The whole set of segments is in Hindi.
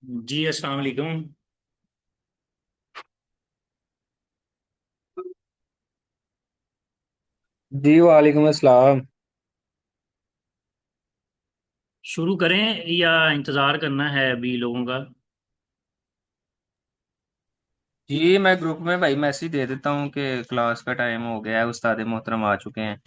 जी अस्सलाम वालेकुम। जी वालेकुम अस्सलाम। शुरू करें या इंतज़ार करना है अभी लोगों का? जी मैं ग्रुप में भाई मैसेज दे देता हूँ कि क्लास का टाइम हो गया है, उस्ताद मोहतरम आ चुके हैं।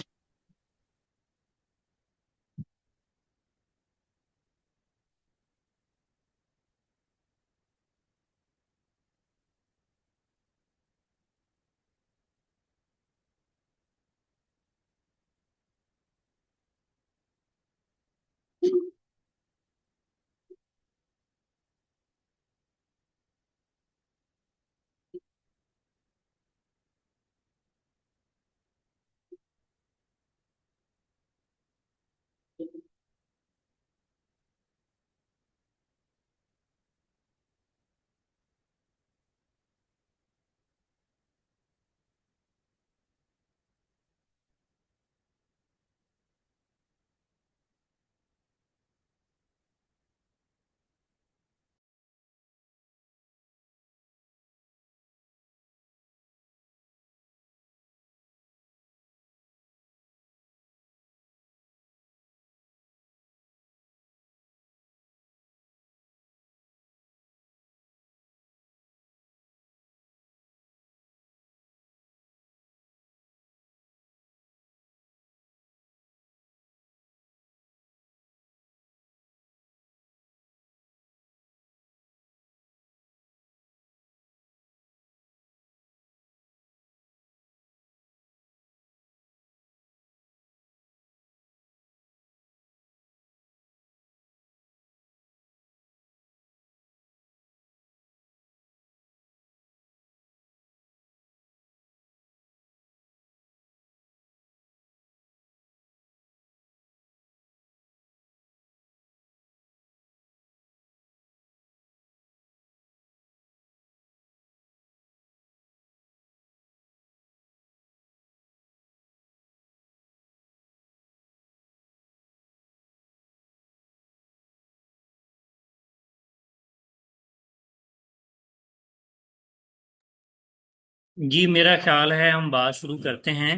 जी मेरा ख्याल है हम बात शुरू करते हैं।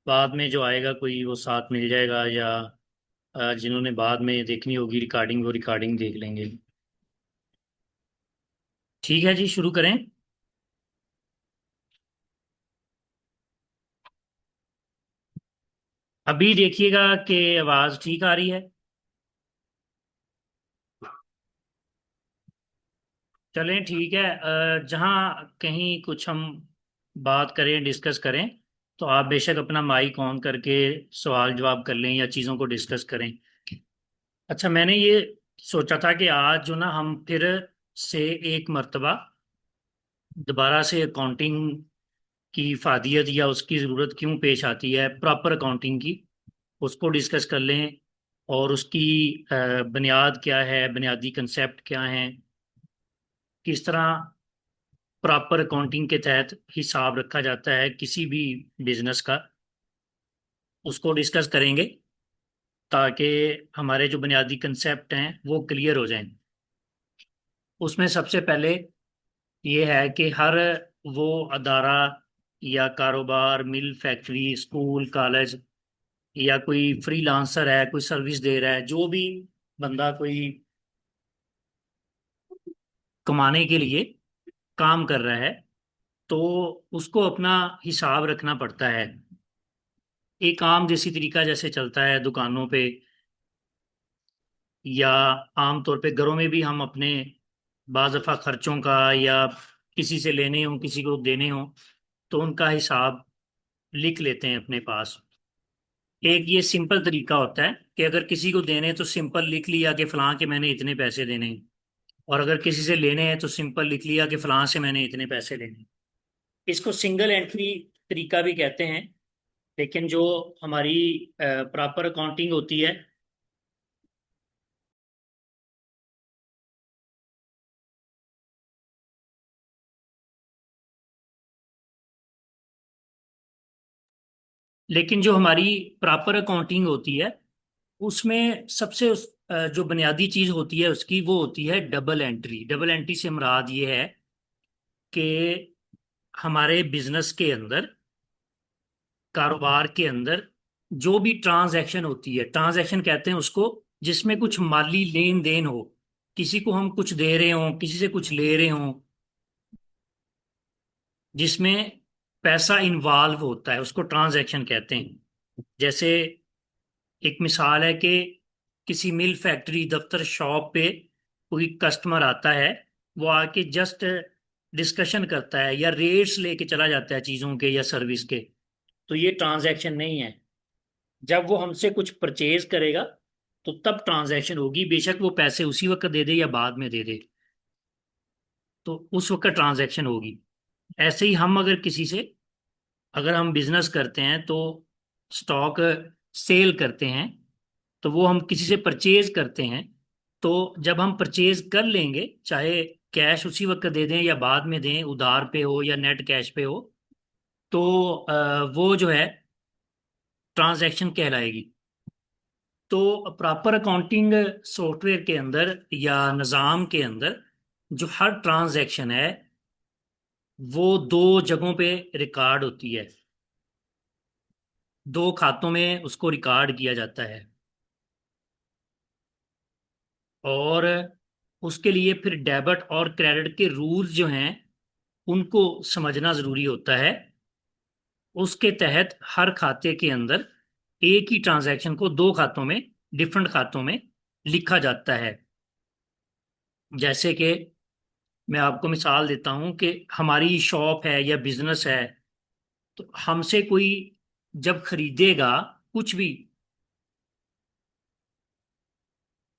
बाद में जो आएगा कोई वो साथ मिल जाएगा, या जिन्होंने बाद में देखनी होगी रिकॉर्डिंग वो रिकॉर्डिंग देख लेंगे। ठीक है जी, शुरू करें। अभी देखिएगा कि आवाज़ ठीक आ रही है। चलें ठीक है। जहाँ कहीं कुछ हम बात करें, डिस्कस करें, तो आप बेशक अपना माइक ऑन करके सवाल जवाब कर लें या चीज़ों को डिस्कस करें। अच्छा, मैंने ये सोचा था कि आज जो ना हम फिर से एक मर्तबा दोबारा से अकाउंटिंग की इफादियत या उसकी ज़रूरत क्यों पेश आती है, प्रॉपर अकाउंटिंग की, उसको डिस्कस कर लें। और उसकी बुनियाद क्या है, बुनियादी कंसेप्ट क्या हैं, किस तरह प्रॉपर अकाउंटिंग के तहत हिसाब रखा जाता है किसी भी बिजनेस का, उसको डिस्कस करेंगे ताकि हमारे जो बुनियादी कंसेप्ट हैं वो क्लियर हो जाएं। उसमें सबसे पहले ये है कि हर वो अदारा या कारोबार, मिल, फैक्ट्री, स्कूल, कॉलेज, या कोई फ्रीलांसर है, कोई सर्विस दे रहा है, जो भी बंदा कोई कमाने के लिए काम कर रहा है, तो उसको अपना हिसाब रखना पड़ता है। एक आम देसी तरीका जैसे चलता है दुकानों पे, या आम तौर पे घरों में भी हम अपने बाज़ दफ़ा खर्चों का, या किसी से लेने हो, किसी को देने हो, तो उनका हिसाब लिख लेते हैं अपने पास। एक ये सिंपल तरीका होता है कि अगर किसी को देने तो सिंपल लिख लिया कि फलां के मैंने इतने पैसे देने हैं, और अगर किसी से लेने हैं तो सिंपल लिख लिया कि फलां से मैंने इतने पैसे लेने हैं। इसको सिंगल एंट्री तरीका भी कहते हैं। लेकिन जो हमारी प्रॉपर अकाउंटिंग होती है, लेकिन जो हमारी प्रॉपर अकाउंटिंग होती है उसमें सबसे जो बुनियादी चीज होती है उसकी, वो होती है डबल एंट्री। डबल एंट्री से मुराद ये है कि हमारे बिजनेस के अंदर, कारोबार के अंदर जो भी ट्रांजैक्शन होती है, ट्रांजैक्शन कहते हैं उसको जिसमें कुछ माली लेन देन हो, किसी को हम कुछ दे रहे हों, किसी से कुछ ले रहे हों, जिसमें पैसा इन्वॉल्व होता है, उसको ट्रांजैक्शन कहते हैं। जैसे एक मिसाल है कि किसी मिल, फैक्ट्री, दफ्तर, शॉप पे कोई कस्टमर आता है, वो आके जस्ट डिस्कशन करता है या रेट्स लेके चला जाता है चीज़ों के या सर्विस के, तो ये ट्रांजैक्शन नहीं है। जब वो हमसे कुछ परचेज करेगा तो तब ट्रांजैक्शन होगी, बेशक वो पैसे उसी वक्त दे दे या बाद में दे दे, तो उस वक्त ट्रांजैक्शन होगी। ऐसे ही हम अगर किसी से, अगर हम बिजनेस करते हैं तो स्टॉक सेल करते हैं, तो वो हम किसी से परचेज करते हैं, तो जब हम परचेज कर लेंगे, चाहे कैश उसी वक्त दे दें या बाद में दें, उधार पे हो या नेट कैश पे हो, तो वो जो है ट्रांजैक्शन कहलाएगी। तो प्रॉपर अकाउंटिंग सॉफ्टवेयर के अंदर या निज़ाम के अंदर जो हर ट्रांजैक्शन है वो दो जगहों पे रिकॉर्ड होती है, दो खातों में उसको रिकॉर्ड किया जाता है। और उसके लिए फिर डेबिट और क्रेडिट के रूल्स जो हैं उनको समझना ज़रूरी होता है। उसके तहत हर खाते के अंदर एक ही ट्रांजैक्शन को दो खातों में, डिफरेंट खातों में लिखा जाता है। जैसे कि मैं आपको मिसाल देता हूं कि हमारी शॉप है या बिजनेस है, तो हमसे कोई जब खरीदेगा कुछ भी,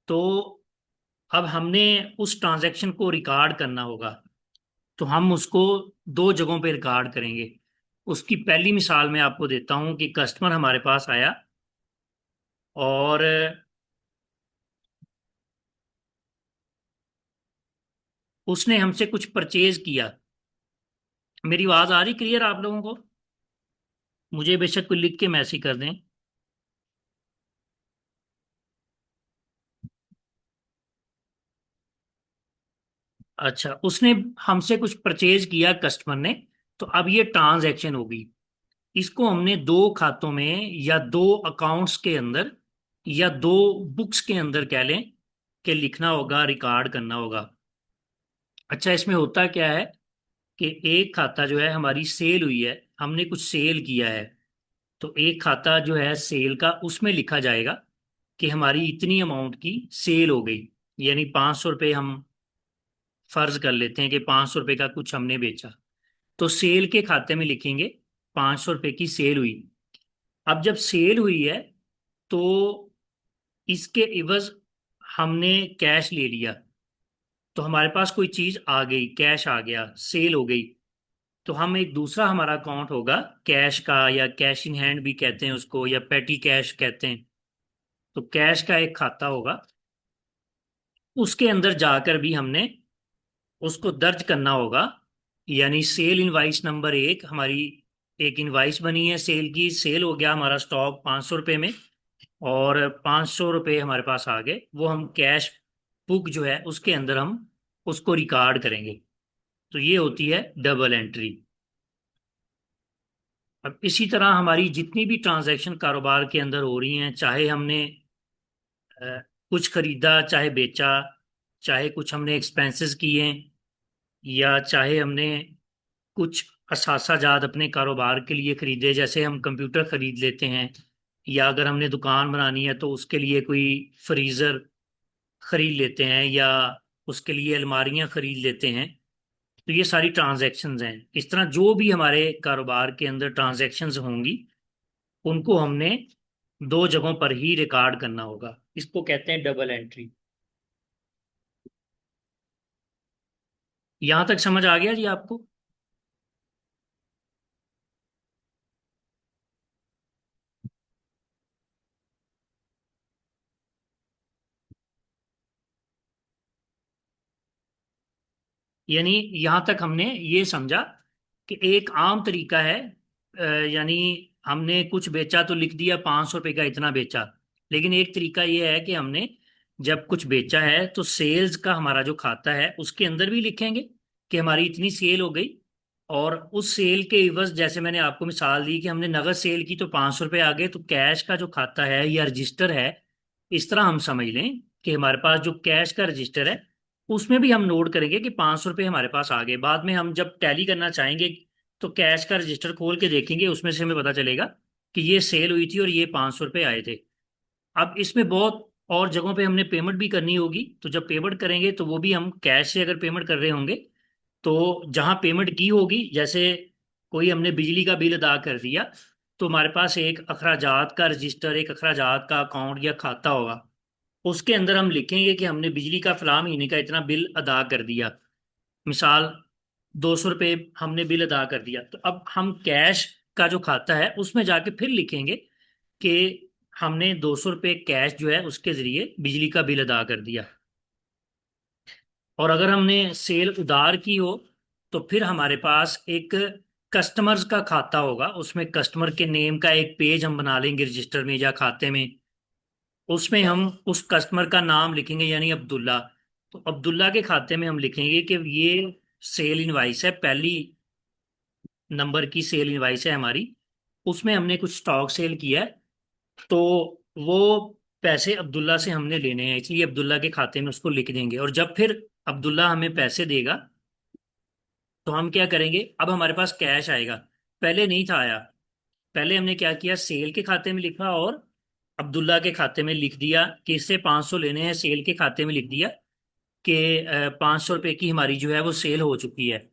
तो अब हमने उस ट्रांजैक्शन को रिकॉर्ड करना होगा, तो हम उसको दो जगहों पे रिकॉर्ड करेंगे। उसकी पहली मिसाल मैं आपको देता हूं कि कस्टमर हमारे पास आया और उसने हमसे कुछ परचेज किया। मेरी आवाज आ रही क्लियर आप लोगों को? मुझे बेशक कोई लिख के मैसेज कर दें। अच्छा, उसने हमसे कुछ परचेज किया कस्टमर ने, तो अब ये ट्रांजैक्शन होगी। इसको हमने दो खातों में या दो अकाउंट्स के अंदर या दो बुक्स के अंदर कह लें कि लिखना होगा, रिकॉर्ड करना होगा। अच्छा, इसमें होता क्या है कि एक खाता जो है हमारी सेल हुई है, हमने कुछ सेल किया है, तो एक खाता जो है सेल का, उसमें लिखा जाएगा कि हमारी इतनी अमाउंट की सेल हो गई। यानी 500 रुपये, हम फर्ज कर लेते हैं कि 500 रुपये का कुछ हमने बेचा, तो सेल के खाते में लिखेंगे 500 रुपये की सेल हुई। अब जब सेल हुई है तो इसके इवज हमने कैश ले लिया, तो हमारे पास कोई चीज आ गई, कैश आ गया, सेल हो गई, तो हम एक दूसरा हमारा अकाउंट होगा कैश का, या कैश इन हैंड भी कहते हैं उसको, या पेटी कैश कहते हैं। तो कैश का एक खाता होगा, उसके अंदर जाकर भी हमने उसको दर्ज करना होगा। यानी सेल इनवाइस नंबर एक, हमारी एक इनवाइस बनी है सेल की, सेल हो गया हमारा स्टॉक 500 रुपये में, और 500 रुपये हमारे पास आ गए, वो हम कैश बुक जो है उसके अंदर हम उसको रिकॉर्ड करेंगे। तो ये होती है डबल एंट्री। अब इसी तरह हमारी जितनी भी ट्रांजैक्शन कारोबार के अंदर हो रही हैं, चाहे हमने अ, कुछ खरीदा, चाहे बेचा, चाहे कुछ हमने एक्सपेंसेस किए, या चाहे हमने कुछ असासा जात अपने कारोबार के लिए खरीदे, जैसे हम कंप्यूटर खरीद लेते हैं, या अगर हमने दुकान बनानी है तो उसके लिए कोई फ्रीज़र खरीद लेते हैं, या उसके लिए अलमारियां खरीद लेते हैं। तो ये सारी ट्रांजैक्शंस हैं। इस तरह जो भी हमारे कारोबार के अंदर ट्रांजैक्शंस होंगी, उनको हमने दो जगहों पर ही रिकॉर्ड करना होगा। इसको कहते हैं डबल एंट्री। यहां तक समझ आ गया जी आपको? यानी यहां तक हमने ये समझा कि एक आम तरीका है, यानी हमने कुछ बेचा तो लिख दिया 500 रुपये का इतना बेचा। लेकिन एक तरीका ये है कि हमने जब कुछ बेचा है तो सेल्स का हमारा जो खाता है उसके अंदर भी लिखेंगे कि हमारी इतनी सेल हो गई। और उस सेल के इवज, जैसे मैंने आपको मिसाल दी कि हमने नगद सेल की तो 500 रुपये आ गए, तो कैश का जो खाता है या रजिस्टर है, इस तरह हम समझ लें कि हमारे पास जो कैश का रजिस्टर है उसमें भी हम नोट करेंगे कि 500 रुपये हमारे पास आ गए। बाद में हम जब टैली करना चाहेंगे तो कैश का रजिस्टर खोल के देखेंगे, उसमें से हमें पता चलेगा कि ये सेल हुई थी और ये 500 रुपये आए थे। अब इसमें बहुत और जगहों पे हमने पेमेंट भी करनी होगी, तो जब पेमेंट करेंगे तो वो भी हम कैश से अगर पेमेंट कर रहे होंगे तो जहां पेमेंट की होगी, जैसे कोई हमने बिजली का बिल अदा कर दिया, तो हमारे पास एक अखराजात का रजिस्टर, एक अखराजात का अकाउंट या खाता होगा। उसके अंदर हम लिखेंगे कि हमने बिजली का फलां महीने का इतना बिल अदा कर दिया। मिसाल 200 रुपये हमने बिल अदा कर दिया, तो अब हम कैश का जो खाता है उसमें जाके फिर लिखेंगे कि हमने 200 रुपये कैश जो है उसके जरिए बिजली का बिल अदा कर दिया। और अगर हमने सेल उधार की हो तो फिर हमारे पास एक कस्टमर्स का खाता होगा, उसमें कस्टमर के नेम का एक पेज हम बना लेंगे रजिस्टर में या खाते में। उसमें हम उस कस्टमर का नाम लिखेंगे, यानी अब्दुल्ला। तो अब्दुल्ला के खाते में हम लिखेंगे कि ये सेल इनवाइस है, पहली नंबर की सेल इनवाइस है हमारी, उसमें हमने कुछ स्टॉक सेल किया है, तो वो पैसे अब्दुल्ला से हमने लेने हैं, इसलिए अब्दुल्ला के खाते में उसको लिख देंगे। और जब फिर अब्दुल्ला हमें पैसे देगा तो हम क्या करेंगे, अब हमारे पास कैश आएगा, पहले नहीं था आया। पहले हमने क्या किया, सेल के खाते में लिखा और अब्दुल्ला के खाते में लिख दिया कि इससे 500 लेने हैं, सेल के खाते में लिख दिया कि 500 रुपये की हमारी जो है वो सेल हो चुकी है।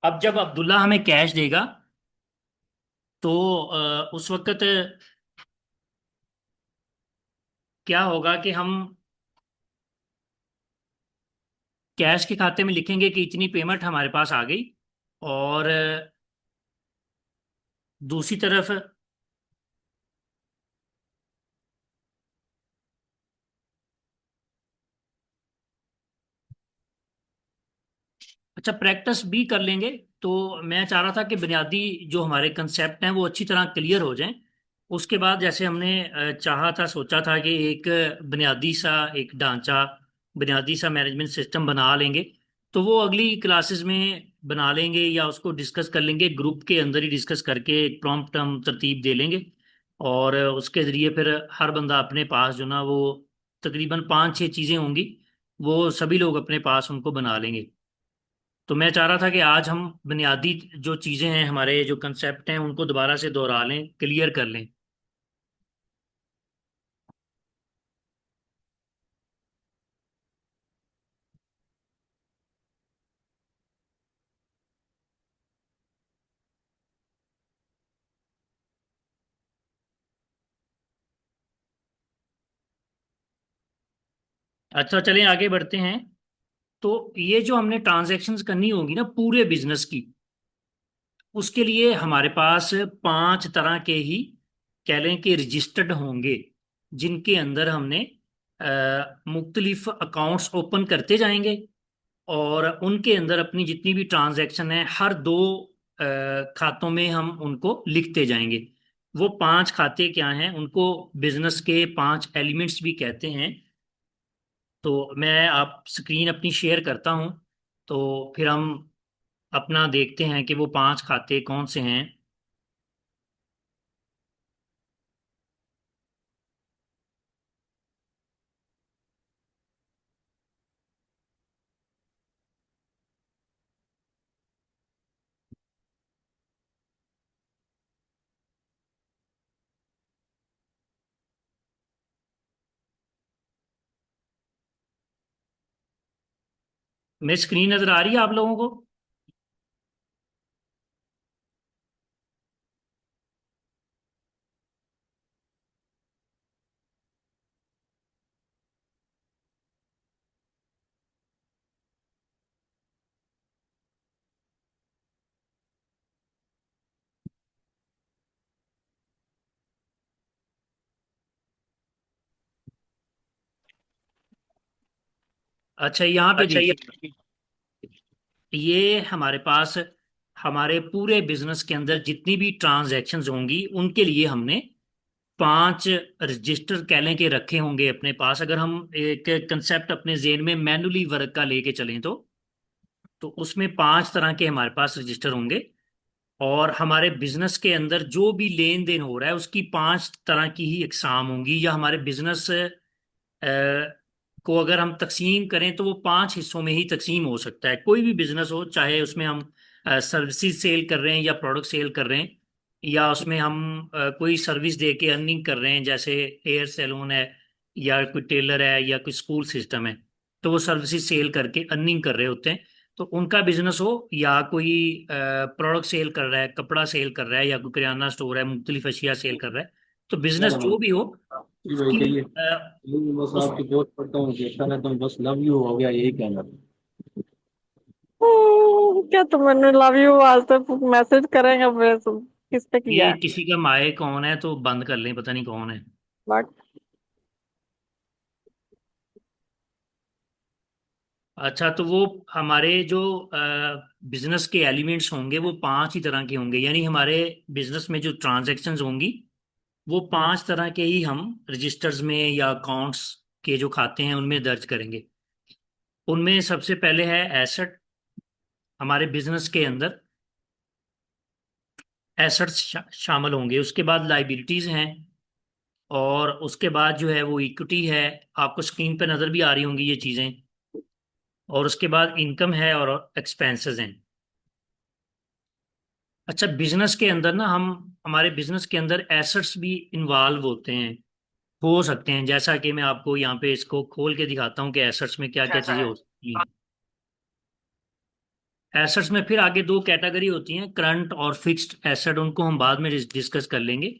अब जब अब्दुल्ला हमें कैश देगा तो उस वक्त क्या होगा कि हम कैश के खाते में लिखेंगे कि इतनी पेमेंट हमारे पास आ गई। और दूसरी तरफ, अच्छा प्रैक्टिस भी कर लेंगे। तो मैं चाह रहा था कि बुनियादी जो हमारे कंसेप्ट हैं वो अच्छी तरह क्लियर हो जाएं। उसके बाद जैसे हमने चाहा था, सोचा था कि एक बुनियादी सा एक ढांचा, बुनियादी सा मैनेजमेंट सिस्टम बना लेंगे। तो वो अगली क्लासेस में बना लेंगे या उसको डिस्कस कर लेंगे, ग्रुप के अंदर ही डिस्कस करके एक प्रॉम्प्ट हम तरतीब दे लेंगे। और उसके ज़रिए फिर हर बंदा अपने पास जो ना वो तकरीबन 5-6 चीज़ें होंगी, वो सभी लोग अपने पास उनको बना लेंगे। तो मैं चाह रहा था कि आज हम बुनियादी जो चीज़ें हैं, हमारे जो कंसेप्ट हैं, उनको दोबारा से दोहरा लें, क्लियर कर लें। अच्छा चलें आगे बढ़ते हैं। तो ये जो हमने ट्रांजैक्शंस करनी होगी ना पूरे बिजनेस की, उसके लिए हमारे पास 5 तरह के ही कह लें कि रजिस्टर्ड होंगे, जिनके अंदर हमने मुख्तलिफ अकाउंट्स ओपन करते जाएंगे और उनके अंदर अपनी जितनी भी ट्रांजैक्शन है हर दो खातों में हम उनको लिखते जाएंगे। वो 5 खाते क्या हैं, उनको बिजनेस के 5 एलिमेंट्स भी कहते हैं। तो मैं आप स्क्रीन अपनी शेयर करता हूँ, तो फिर हम अपना देखते हैं कि वो 5 खाते कौन से हैं। मेरी स्क्रीन नजर आ रही है आप लोगों को? अच्छा, यहाँ पे अच्छा ये देखिए, ये हमारे पास हमारे पूरे बिजनेस के अंदर जितनी भी ट्रांजैक्शंस होंगी उनके लिए हमने 5 रजिस्टर कह लें कि रखे होंगे अपने पास। अगर हम एक कंसेप्ट अपने जेन में मैनुअली वर्क का लेके चलें तो उसमें 5 तरह के हमारे पास रजिस्टर होंगे। और हमारे बिजनेस के अंदर जो भी लेन देन हो रहा है उसकी 5 तरह की ही इकसाम होंगी, या हमारे बिजनेस को अगर हम तकसीम करें तो वो 5 हिस्सों में ही तकसीम हो सकता है। कोई भी बिजनेस हो, चाहे उसमें हम सर्विसेज सेल कर रहे हैं या प्रोडक्ट सेल कर रहे हैं, या उसमें हम कोई सर्विस दे के अर्निंग कर रहे हैं, जैसे हेयर सैलून है या कोई टेलर है या कोई स्कूल सिस्टम है, तो वो सर्विसेज सेल करके अर्निंग कर रहे होते हैं। तो उनका बिजनेस हो, या कोई प्रोडक्ट सेल कर रहा है, कपड़ा सेल कर रहा है, या कोई किराना स्टोर है, मुख्तलिफ अशिया सेल कर रहा है, तो बिजनेस जो भी हो जी भाई उसकी कहिए। बस उस आपकी दोस्त पढ़ता हूँ देखता रहता हूँ, बस लव यू हो गया, यही कहना था। क्या तुमने लव यू आज तक मैसेज करेंगे फिर किस पे किया ये है? किसी का माइक कौन है तो बंद कर लें, पता नहीं कौन है। बट अच्छा, तो वो हमारे जो बिजनेस के एलिमेंट्स होंगे वो 5 ही तरह के होंगे, यानी हमारे बिजनेस में जो ट्रांजैक्शंस होंगी वो 5 तरह के ही हम रजिस्टर्स में या अकाउंट्स के जो खाते हैं उनमें दर्ज करेंगे। उनमें सबसे पहले है एसेट। हमारे बिजनेस के अंदर एसेट्स शामिल होंगे। उसके बाद लाइबिलिटीज हैं, और उसके बाद जो है वो इक्विटी है। आपको स्क्रीन पे नजर भी आ रही होंगी ये चीजें। और उसके बाद इनकम है और एक्सपेंसेस हैं। अच्छा, बिजनेस के अंदर ना हम हमारे बिजनेस के अंदर एसेट्स भी इन्वॉल्व होते हैं, हो सकते हैं। जैसा कि मैं आपको यहाँ पे इसको खोल के दिखाता हूँ कि एसेट्स में क्या क्या कैसा चीजें है? हो सकती हैं। एसेट्स में फिर आगे 2 कैटेगरी होती हैं, करंट और फिक्स्ड एसेट। उनको हम बाद में डिस्कस कर लेंगे।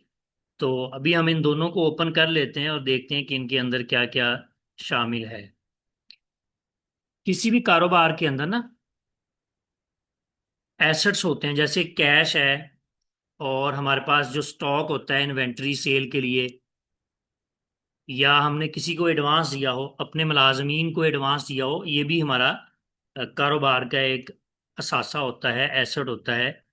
तो अभी हम इन दोनों को ओपन कर लेते हैं और देखते हैं कि इनके अंदर क्या क्या शामिल है। किसी भी कारोबार के अंदर ना एसेट्स होते हैं, जैसे कैश है, और हमारे पास जो स्टॉक होता है इन्वेंट्री सेल के लिए, या हमने किसी को एडवांस दिया हो, अपने मुलाजमीन को एडवांस दिया हो, ये भी हमारा कारोबार का एक असासा होता है, एसेट होता है।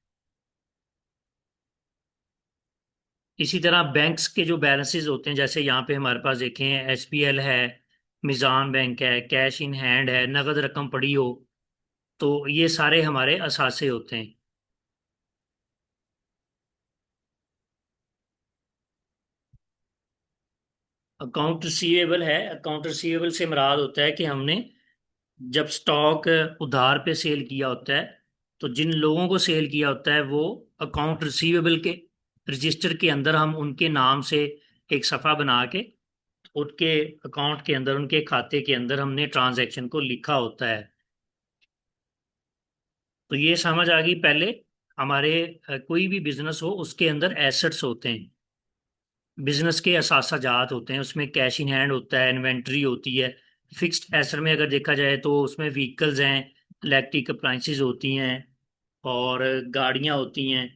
इसी तरह बैंक्स के जो बैलेंसेस होते हैं, जैसे यहाँ पे हमारे पास देखें एसबीएल है, मिजान बैंक है, कैश इन हैंड है, नगद रकम पड़ी हो, तो ये सारे हमारे असासे होते हैं। अकाउंट रिसीवेबल है। अकाउंट रिसीवेबल से मुराद होता है कि हमने जब स्टॉक उधार पे सेल किया होता है, तो जिन लोगों को सेल किया होता है वो अकाउंट रिसीवेबल के रजिस्टर के अंदर हम उनके नाम से एक सफ़ा बना के उनके अकाउंट के अंदर, उनके खाते के अंदर हमने ट्रांजैक्शन को लिखा होता है। तो ये समझ आ गई पहले। हमारे कोई भी बिजनेस हो उसके अंदर एसेट्स होते हैं, बिजनेस के असासा जात होते हैं। उसमें कैश इन हैंड होता है, इन्वेंट्री होती है। फिक्स्ड एसेट में अगर देखा जाए तो उसमें व्हीकल्स हैं, इलेक्ट्रिक अप्लाइंसेस होती हैं, और गाड़ियां होती हैं।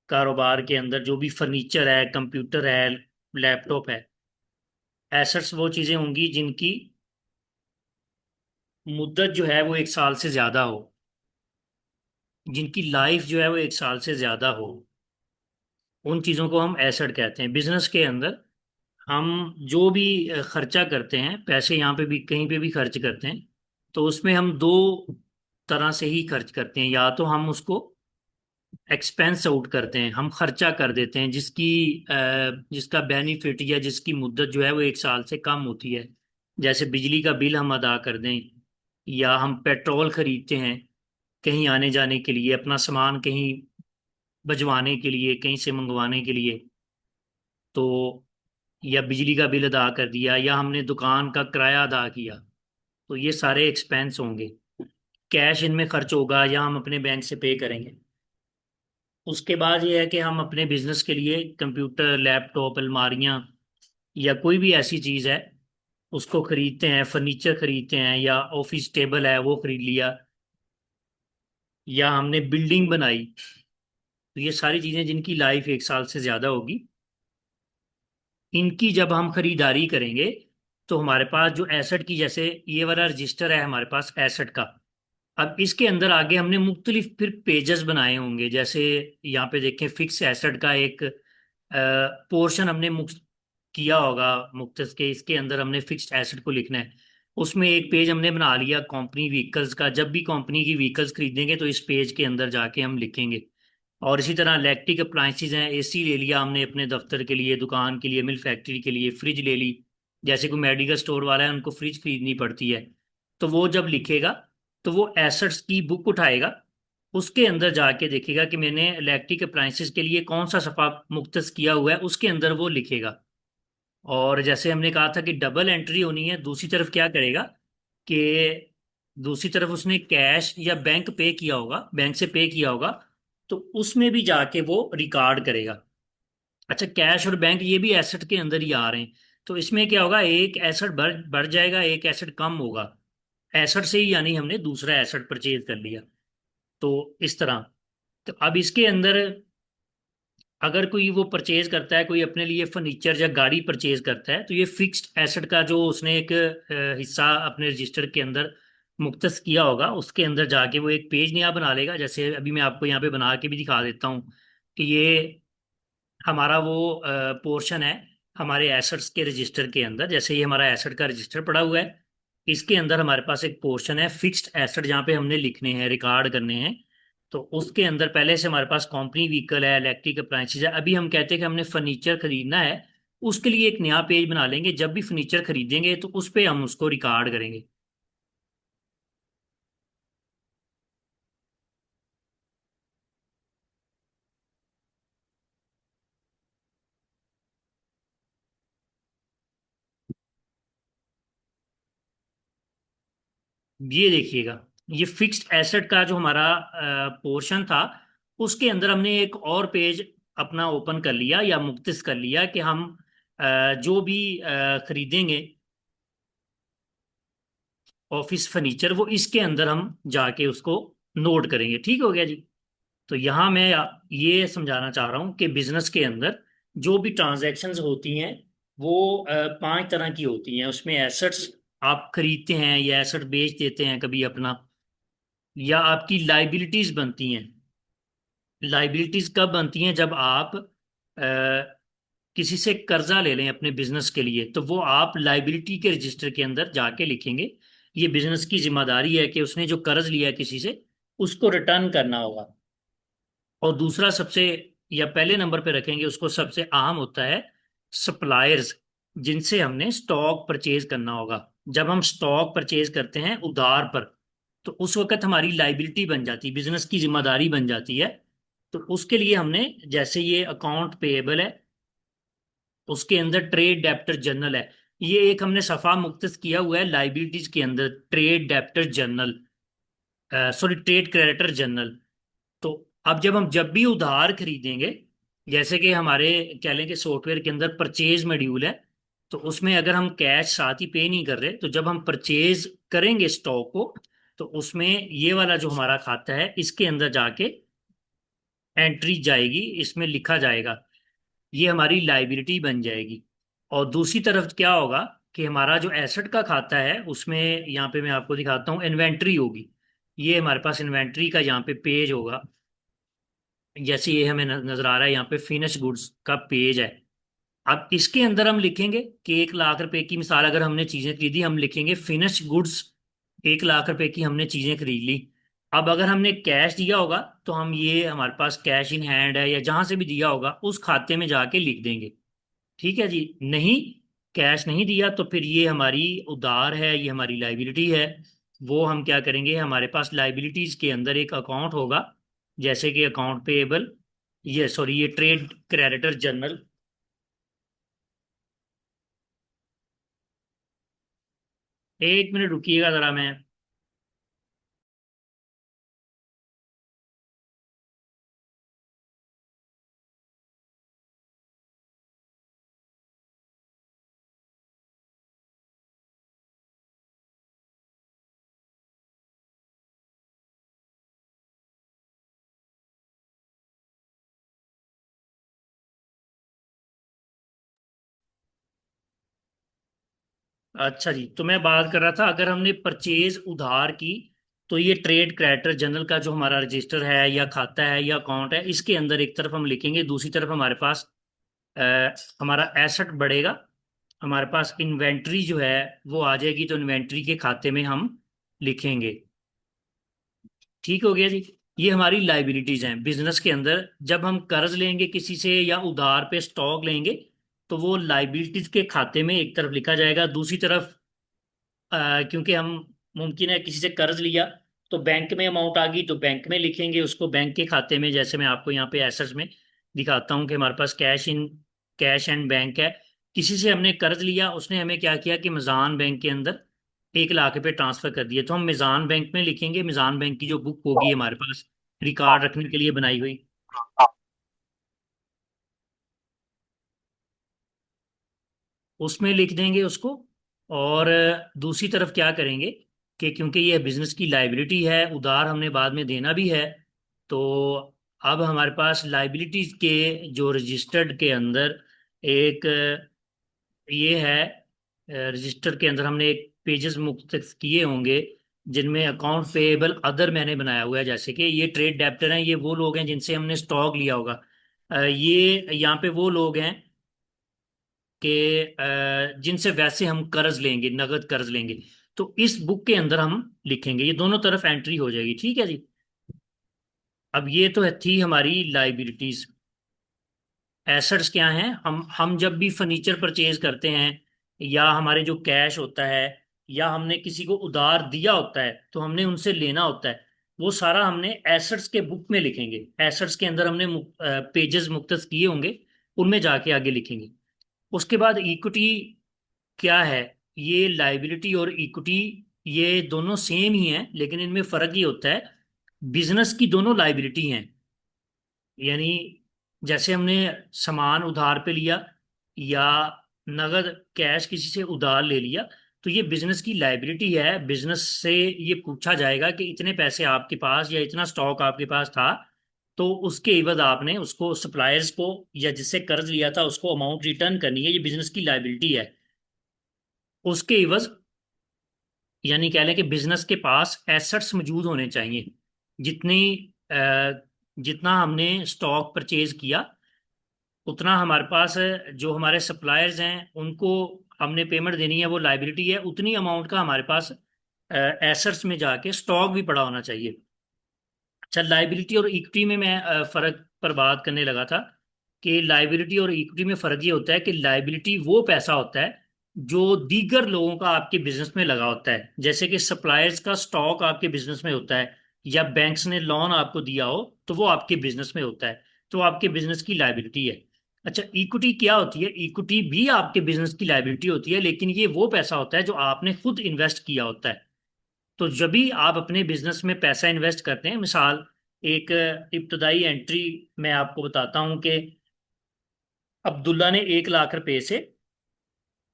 कारोबार के अंदर जो भी फर्नीचर है, कंप्यूटर है, लैपटॉप है, एसेट्स वो चीज़ें होंगी जिनकी मुद्दत जो है वो 1 साल से ज़्यादा हो, जिनकी लाइफ जो है वो 1 साल से ज़्यादा हो, उन चीज़ों को हम एसेट कहते हैं। बिजनेस के अंदर हम जो भी खर्चा करते हैं, पैसे यहाँ पे भी कहीं पे भी खर्च करते हैं, तो उसमें हम 2 तरह से ही खर्च करते हैं। या तो हम उसको एक्सपेंस आउट करते हैं, हम खर्चा कर देते हैं जिसका बेनिफिट या जिसकी मुद्दत जो है वो 1 साल से कम होती है। जैसे बिजली का बिल हम अदा कर दें, या हम पेट्रोल खरीदते हैं कहीं आने जाने के लिए, अपना सामान कहीं भिजवाने के लिए, कहीं से मंगवाने के लिए, तो या बिजली का बिल अदा कर दिया, या हमने दुकान का किराया अदा किया, तो ये सारे एक्सपेंस होंगे। कैश इनमें खर्च होगा या हम अपने बैंक से पे करेंगे। उसके बाद ये है कि हम अपने बिजनेस के लिए कंप्यूटर, लैपटॉप, अलमारियां या कोई भी ऐसी चीज़ है उसको खरीदते हैं, फर्नीचर खरीदते हैं, या ऑफिस टेबल है वो खरीद लिया, या हमने बिल्डिंग बनाई। तो ये सारी चीज़ें जिनकी लाइफ 1 साल से ज़्यादा होगी, इनकी जब हम खरीदारी करेंगे तो हमारे पास जो एसेट की, जैसे ये वाला रजिस्टर है हमारे पास एसेट का। अब इसके अंदर आगे हमने मुख्तलिफ फिर पेजेस बनाए होंगे। जैसे यहाँ पे देखें, फिक्स एसेट का एक पोर्शन हमने मुक्त किया होगा, मुख्तस के इसके अंदर हमने फिक्स्ड एसेट को लिखना है। उसमें एक पेज हमने बना लिया कंपनी व्हीकल्स का। जब भी कंपनी की व्हीकल्स खरीदेंगे तो इस पेज के अंदर जाके हम लिखेंगे। और इसी तरह इलेक्ट्रिक अप्लायंसेज हैं, एसी ले लिया हमने अपने दफ्तर के लिए, दुकान के लिए, मिल फैक्ट्री के लिए, फ्रिज ले ली। जैसे कोई मेडिकल स्टोर वाला है, उनको फ्रिज खरीदनी पड़ती है, तो वो जब लिखेगा तो वो एसेट्स की बुक उठाएगा, उसके अंदर जाके देखेगा कि मैंने इलेक्ट्रिक अप्लायंसेस के लिए कौन सा सफ़ा मुख्तस किया हुआ है, उसके अंदर वो लिखेगा। और जैसे हमने कहा था कि डबल एंट्री होनी है, दूसरी तरफ क्या करेगा कि दूसरी तरफ उसने कैश या बैंक पे किया होगा, बैंक से पे किया होगा, तो उसमें भी जाके वो रिकॉर्ड करेगा। अच्छा, कैश और बैंक ये भी एसेट के अंदर ही आ रहे हैं। तो इसमें क्या होगा, एक एसेट बढ़ बढ़ जाएगा, एक एसेट कम होगा। एसेट से ही यानी हमने दूसरा एसेट परचेज कर लिया। तो इस तरह, तो अब इसके अंदर अगर कोई वो परचेज करता है, कोई अपने लिए फर्नीचर या गाड़ी परचेज करता है, तो ये फिक्स्ड एसेट का जो उसने एक हिस्सा अपने रजिस्टर के अंदर मुख्तस किया होगा, उसके अंदर जाके वो एक पेज नया बना लेगा। जैसे अभी मैं आपको यहाँ पे बना के भी दिखा देता हूँ कि ये हमारा वो पोर्शन है हमारे एसेट्स के रजिस्टर के अंदर। जैसे ये हमारा एसेट का रजिस्टर पड़ा हुआ है, इसके अंदर हमारे पास एक पोर्शन है फिक्स्ड एसेट, जहाँ पे हमने लिखने हैं, रिकॉर्ड करने हैं। तो उसके अंदर पहले से हमारे पास कंपनी व्हीकल है, इलेक्ट्रिक अप्लायंसेज है। अभी हम कहते हैं कि हमने फर्नीचर खरीदना है, उसके लिए एक नया पेज बना लेंगे। जब भी फर्नीचर खरीदेंगे तो उस पर हम उसको रिकॉर्ड करेंगे। ये देखिएगा, ये फिक्स्ड एसेट का जो हमारा पोर्शन था, उसके अंदर हमने एक और पेज अपना ओपन कर लिया या मुख्तस कर लिया कि हम जो भी खरीदेंगे ऑफिस फर्नीचर, वो इसके अंदर हम जाके उसको नोट करेंगे। ठीक हो गया जी। तो यहाँ मैं ये समझाना चाह रहा हूँ कि बिजनेस के अंदर जो भी ट्रांजैक्शंस होती हैं वो पांच तरह की होती हैं। उसमें एसेट्स आप खरीदते हैं या एसेट बेच देते हैं कभी अपना, या आपकी लाइबिलिटीज बनती हैं। लाइबिलिटीज कब बनती हैं, जब आप किसी से कर्जा ले लें अपने बिजनेस के लिए, तो वो आप लाइबिलिटी के रजिस्टर के अंदर जाके लिखेंगे। ये बिजनेस की जिम्मेदारी है कि उसने जो कर्ज लिया है किसी से, उसको रिटर्न करना होगा। और दूसरा सबसे, या पहले नंबर पे रखेंगे उसको, सबसे अहम होता है सप्लायर्स, जिनसे हमने स्टॉक परचेज करना होगा। जब हम स्टॉक परचेज करते हैं उधार पर, तो उस वक्त हमारी लाइबिलिटी बन जाती है, बिजनेस की जिम्मेदारी बन जाती है। तो उसके लिए हमने, जैसे ये अकाउंट पेएबल है, उसके अंदर ट्रेड डेप्टर जर्नल है। ये एक हमने सफा मुख्तस किया हुआ है लाइबिलिटीज के अंदर, trade debtor journal, sorry trade creditor journal. तो अब जब भी उधार खरीदेंगे, जैसे कि हमारे कह लें कि सॉफ्टवेयर के अंदर परचेज मॉड्यूल है, तो उसमें अगर हम कैश साथ ही पे नहीं कर रहे, तो जब हम परचेज करेंगे स्टॉक को, तो उसमें ये वाला जो हमारा खाता है, इसके अंदर जाके एंट्री जाएगी, इसमें लिखा जाएगा, ये हमारी लाइबिलिटी बन जाएगी। और दूसरी तरफ क्या होगा कि हमारा जो एसेट का खाता है, उसमें यहाँ पे मैं आपको दिखाता हूँ, इन्वेंट्री होगी। ये हमारे पास इन्वेंट्री का यहाँ पे पेज होगा। जैसे ये हमें नजर आ रहा है यहाँ पे, फिनिश गुड्स का पेज है। अब इसके अंदर हम लिखेंगे कि 1 लाख रुपए की, मिसाल अगर हमने चीजें खरीदी, हम लिखेंगे फिनिश गुड्स 1 लाख रुपए की हमने चीजें खरीद ली। अब अगर हमने कैश दिया होगा, तो हम ये हमारे पास कैश इन हैंड है या जहां से भी दिया होगा, उस खाते में जाके लिख देंगे। ठीक है जी। नहीं, कैश नहीं दिया, तो फिर ये हमारी उधार है, ये हमारी लाइबिलिटी है। वो हम क्या करेंगे, हमारे पास लाइबिलिटीज के अंदर एक अकाउंट होगा, जैसे कि अकाउंट पेएबल, ये सॉरी ये ट्रेड क्रेडिटर जर्नल। 1 मिनट रुकिएगा जरा, मैं अच्छा जी, तो मैं बात कर रहा था, अगर हमने परचेज उधार की तो ये ट्रेड क्रेडिटर जनरल का जो हमारा रजिस्टर है या खाता है या अकाउंट है, इसके अंदर एक तरफ हम लिखेंगे, दूसरी तरफ हमारे पास अ, हमारा एसेट बढ़ेगा, हमारे पास इन्वेंट्री जो है वो आ जाएगी, तो इन्वेंट्री के खाते में हम लिखेंगे। ठीक हो गया जी। ये हमारी लाइबिलिटीज हैं बिजनेस के अंदर। जब हम कर्ज लेंगे किसी से या उधार पे स्टॉक लेंगे, तो वो लाइबिलिटीज के खाते में एक तरफ लिखा जाएगा, दूसरी तरफ क्योंकि हम मुमकिन है किसी से कर्ज लिया तो बैंक में अमाउंट आ गई, तो बैंक में लिखेंगे उसको, बैंक के खाते में। जैसे मैं आपको यहाँ पे एसेट्स में दिखाता हूँ कि हमारे पास कैश एंड बैंक है। किसी से हमने कर्ज लिया, उसने हमें क्या किया कि मिजान बैंक के अंदर 1 लाख रुपए ट्रांसफर कर दिए, तो हम मिजान बैंक में लिखेंगे। मिजान बैंक की जो बुक होगी हमारे पास रिकॉर्ड रखने के लिए बनाई हुई, उसमें लिख देंगे उसको। और दूसरी तरफ क्या करेंगे कि क्योंकि ये बिजनेस की लाइबिलिटी है, उधार हमने बाद में देना भी है, तो अब हमारे पास लाइबिलिटीज के जो रजिस्टर्ड के अंदर एक ये है, रजिस्टर के अंदर हमने एक पेजेस मुख्तलिफ किए होंगे जिनमें अकाउंट पेएबल अदर मैंने बनाया हुआ है। जैसे कि ये ट्रेड डेप्टर हैं, ये वो लोग हैं जिनसे हमने स्टॉक लिया होगा। ये यहाँ पे वो लोग हैं कि जिनसे वैसे हम कर्ज लेंगे, नगद कर्ज लेंगे। तो इस बुक के अंदर हम लिखेंगे, ये दोनों तरफ एंट्री हो जाएगी। ठीक है जी। अब ये तो थी हमारी लाइबिलिटीज। एसेट्स क्या हैं? हम जब भी फर्नीचर परचेज करते हैं या हमारे जो कैश होता है या हमने किसी को उधार दिया होता है तो हमने उनसे लेना होता है, वो सारा हमने एसेट्स के बुक में लिखेंगे। एसेट्स के अंदर हमने पेजेस मुख्तस किए होंगे, उनमें जाके आगे लिखेंगे। उसके बाद इक्विटी क्या है? ये लाइबिलिटी और इक्विटी ये दोनों सेम ही हैं, लेकिन इनमें फर्क ये होता है, बिजनेस की दोनों लाइबिलिटी हैं। यानी जैसे हमने सामान उधार पे लिया या नगद कैश किसी से उधार ले लिया, तो ये बिजनेस की लाइबिलिटी है। बिजनेस से ये पूछा जाएगा कि इतने पैसे आपके पास या इतना स्टॉक आपके पास था, तो उसके एवज आपने उसको सप्लायर्स को या जिससे कर्ज लिया था उसको अमाउंट रिटर्न करनी है। ये बिजनेस की लाइबिलिटी है। उसके एवज यानी कह लें कि बिजनेस के पास एसेट्स मौजूद होने चाहिए। जितनी जितना हमने स्टॉक परचेज किया उतना हमारे पास जो हमारे सप्लायर्स हैं उनको हमने पेमेंट देनी है, वो लाइबिलिटी है। उतनी अमाउंट का हमारे पास एसेट्स में जाके स्टॉक भी पड़ा होना चाहिए। अच्छा, लाइबिलिटी और इक्विटी में मैं फर्क पर बात करने लगा था कि लाइबिलिटी और इक्विटी में फर्क ये होता है कि लाइबिलिटी वो पैसा होता है जो दीगर लोगों का आपके बिजनेस में लगा होता है। जैसे कि सप्लायर्स का स्टॉक आपके बिजनेस में होता है या बैंक्स ने लोन आपको दिया हो तो वो आपके बिजनेस में होता है, तो आपके बिजनेस की लाइबिलिटी है। अच्छा, इक्विटी क्या होती है? इक्विटी भी आपके बिजनेस की लाइबिलिटी होती है, लेकिन ये वो पैसा होता है जो आपने खुद इन्वेस्ट किया होता है। तो जब भी आप अपने बिजनेस में पैसा इन्वेस्ट करते हैं, मिसाल एक इब्तदाई एंट्री मैं आपको बताता हूं कि अब्दुल्ला ने 1 लाख रुपए से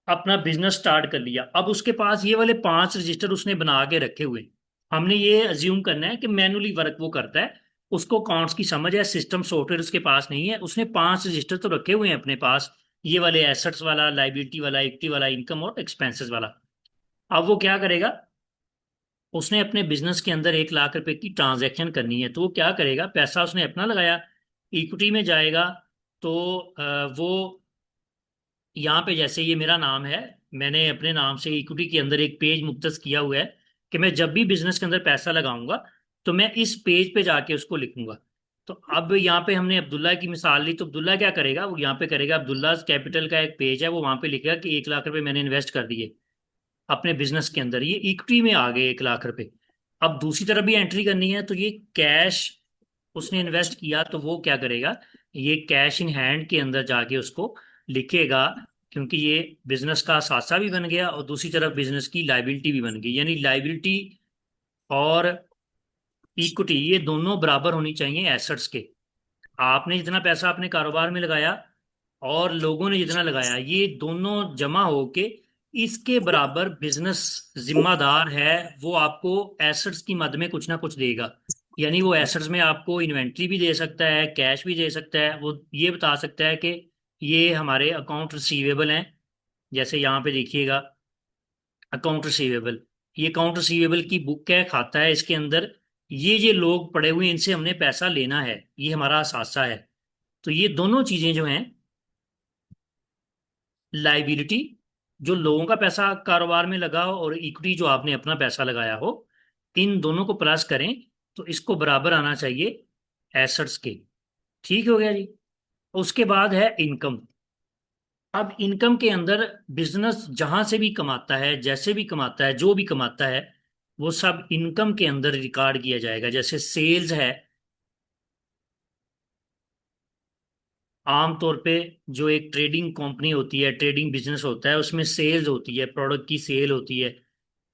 अपना बिजनेस स्टार्ट कर लिया। अब उसके पास ये वाले 5 रजिस्टर उसने बना के रखे हुए। हमने ये अज्यूम करना है कि मैनुअली वर्क वो करता है, उसको अकाउंट्स की समझ है, सिस्टम सॉफ्टवेयर उसके पास नहीं है। उसने 5 रजिस्टर तो रखे हुए हैं अपने पास, ये वाले एसेट्स वाला, लाइबिलिटी वाला, इक्विटी वाला, इनकम और एक्सपेंसेस वाला। अब वो क्या करेगा? उसने अपने बिजनेस के अंदर 1 लाख रुपए की ट्रांजैक्शन करनी है, तो वो क्या करेगा? पैसा उसने अपना लगाया, इक्विटी में जाएगा। तो वो यहाँ पे जैसे ये मेरा नाम है, मैंने अपने नाम से इक्विटी के अंदर एक पेज मुख्तस किया हुआ है कि मैं जब भी बिजनेस के अंदर पैसा लगाऊंगा तो मैं इस पेज पे जाके उसको लिखूंगा। तो अब यहाँ पे हमने अब्दुल्ला की मिसाल ली, तो अब्दुल्ला क्या करेगा? वो यहाँ पे करेगा, अब्दुल्ला कैपिटल का एक पेज है, वो वहां पे लिखेगा कि 1 लाख रुपए मैंने इन्वेस्ट कर दिए अपने बिजनेस के अंदर, ये इक्विटी में आ गए 1 लाख रुपए। अब दूसरी तरफ भी एंट्री करनी है, तो ये कैश उसने इन्वेस्ट किया, तो वो क्या करेगा? ये कैश इन हैंड के अंदर जाके उसको लिखेगा, क्योंकि ये बिजनेस का सासा भी बन गया और दूसरी तरफ बिजनेस की लाइबिलिटी भी बन गई। यानी लाइबिलिटी और इक्विटी ये दोनों बराबर होनी चाहिए एसेट्स के। आपने जितना पैसा अपने कारोबार में लगाया और लोगों ने जितना लगाया, ये दोनों जमा होके इसके बराबर बिजनेस जिम्मेदार है, वो आपको एसेट्स की मद में कुछ ना कुछ देगा। यानी वो एसेट्स में आपको इन्वेंट्री भी दे सकता है, कैश भी दे सकता है। वो ये बता सकता है कि ये हमारे अकाउंट रिसीवेबल हैं, जैसे यहाँ पे देखिएगा अकाउंट रिसीवेबल, ये अकाउंट रिसीवेबल की बुक है, खाता है, इसके अंदर ये लोग पड़े हुए हैं, इनसे हमने पैसा लेना है, ये हमारा असासा है। तो ये दोनों चीजें जो हैं, लाइबिलिटी जो लोगों का पैसा कारोबार में लगा हो और इक्विटी जो आपने अपना पैसा लगाया हो, इन दोनों को प्लस करें तो इसको बराबर आना चाहिए एसेट्स के। ठीक हो गया जी। उसके बाद है इनकम। अब इनकम के अंदर बिजनेस जहां से भी कमाता है, जैसे भी कमाता है, जो भी कमाता है, वो सब इनकम के अंदर रिकॉर्ड किया जाएगा। जैसे सेल्स है, आमतौर पे जो एक ट्रेडिंग कंपनी होती है, ट्रेडिंग बिजनेस होता है, उसमें सेल्स होती है, प्रोडक्ट की सेल होती है।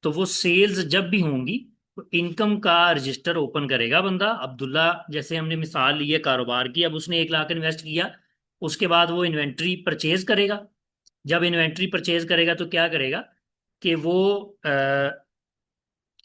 तो वो सेल्स जब भी होंगी तो इनकम का रजिस्टर ओपन करेगा बंदा। अब्दुल्ला जैसे हमने मिसाल ली है कारोबार की, अब उसने 1 लाख इन्वेस्ट किया, उसके बाद वो इन्वेंट्री परचेज करेगा। जब इन्वेंट्री परचेज करेगा तो क्या करेगा कि वो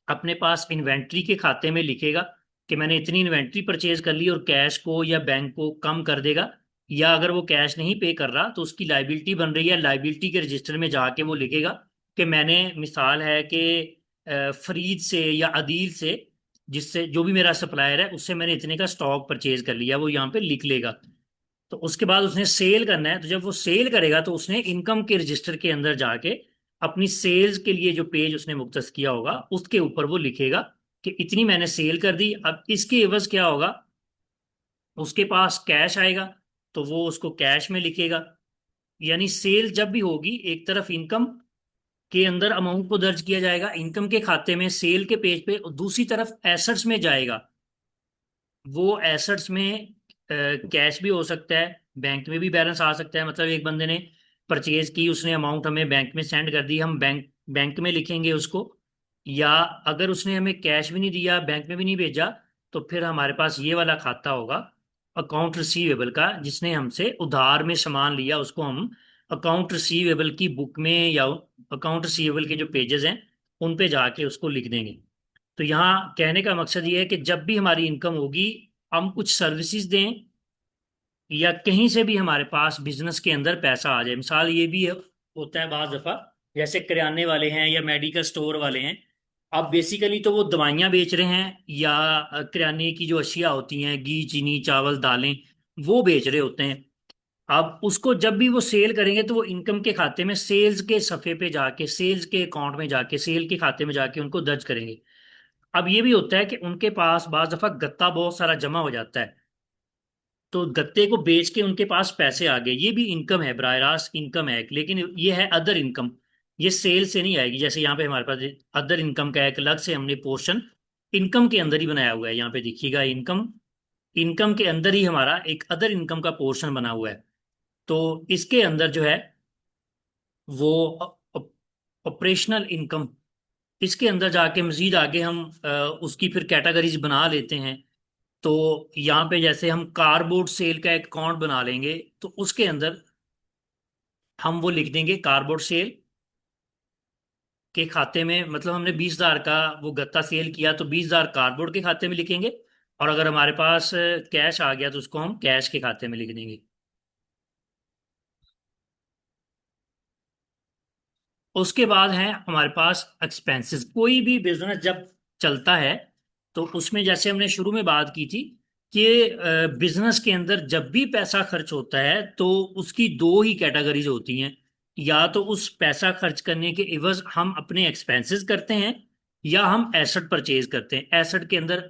अपने पास इन्वेंट्री के खाते में लिखेगा कि मैंने इतनी इन्वेंट्री परचेज कर ली, और कैश को या बैंक को कम कर देगा। या अगर वो कैश नहीं पे कर रहा तो उसकी लाइबिलिटी बन रही है, लाइबिलिटी के रजिस्टर में जाके वो लिखेगा कि मैंने, मिसाल है कि फरीद से या अदील से, जिससे जो भी मेरा सप्लायर है, उससे मैंने इतने का स्टॉक परचेज कर लिया, वो यहाँ पे लिख लेगा। तो उसके बाद उसने सेल करना है, तो जब वो सेल करेगा तो उसने इनकम के रजिस्टर के अंदर जाके अपनी सेल्स के लिए जो पेज उसने मुख्तस किया होगा उसके ऊपर वो लिखेगा कि इतनी मैंने सेल कर दी। अब इसके एवज क्या होगा, उसके पास कैश आएगा, तो वो उसको कैश में लिखेगा। यानी सेल जब भी होगी, एक तरफ इनकम के अंदर अमाउंट को दर्ज किया जाएगा इनकम के खाते में, सेल के पेज पे, और दूसरी तरफ एसेट्स में जाएगा। वो एसेट्स में कैश भी हो सकता है, बैंक में भी बैलेंस आ सकता है। मतलब एक बंदे ने परचेज की, उसने अमाउंट हमें बैंक में सेंड कर दी, हम बैंक बैंक में लिखेंगे उसको। या अगर उसने हमें कैश भी नहीं दिया, बैंक में भी नहीं भेजा, तो फिर हमारे पास ये वाला खाता होगा अकाउंट रिसीवेबल का, जिसने हमसे उधार में सामान लिया, उसको हम अकाउंट रिसीवेबल की बुक में या अकाउंट रिसीवेबल के जो पेजेस हैं उन पे जाके उसको लिख देंगे। तो यहाँ कहने का मकसद ये है कि जब भी हमारी इनकम होगी, हम कुछ सर्विसेज दें या कहीं से भी हमारे पास बिजनेस के अंदर पैसा आ जाए। मिसाल ये भी होता है बाज दफा, जैसे किराने वाले हैं या मेडिकल स्टोर वाले हैं, अब बेसिकली तो वो दवाइयाँ बेच रहे हैं या किराने की जो अशिया होती हैं, घी, चीनी, चावल, दालें, वो बेच रहे होते हैं। अब उसको जब भी वो सेल करेंगे तो वो इनकम के खाते में, सेल्स के सफ़े पे जाके, सेल्स के अकाउंट में जाके, सेल के खाते में जाके उनको दर्ज करेंगे। अब ये भी होता है कि उनके पास बाज दफा गत्ता बहुत सारा जमा हो जाता है, तो गत्ते को बेच के उनके पास पैसे आ गए, ये भी इनकम है, बराह रास्त इनकम है। लेकिन ये है अदर इनकम, ये सेल से नहीं आएगी। जैसे यहाँ पे हमारे पास अदर इनकम का एक अलग से हमने पोर्शन इनकम के अंदर ही बनाया हुआ है। यहाँ पे देखिएगा, इनकम, इनकम के अंदर ही हमारा एक अदर इनकम का पोर्शन बना हुआ है। तो इसके अंदर जो है वो ऑपरेशनल इनकम, इसके अंदर जाके मजीद आगे हम उसकी फिर कैटेगरीज बना लेते हैं। तो यहाँ पे जैसे हम कार्डबोर्ड सेल का एक अकाउंट बना लेंगे, तो उसके अंदर हम वो लिख देंगे कार्डबोर्ड सेल के खाते में, मतलब हमने 20,000 का वो गत्ता सेल किया, तो 20,000 कार्डबोर्ड के खाते में लिखेंगे। और अगर हमारे पास कैश आ गया तो उसको हम कैश के खाते में लिख देंगे। उसके बाद है हमारे पास एक्सपेंसेस। कोई भी बिजनेस जब चलता है तो उसमें, जैसे हमने शुरू में बात की थी कि बिजनेस के अंदर जब भी पैसा खर्च होता है तो उसकी दो ही कैटेगरीज होती हैं। या तो उस पैसा खर्च करने के इवज हम अपने एक्सपेंसेस करते हैं, या हम एसेट परचेज करते हैं। एसेट के अंदर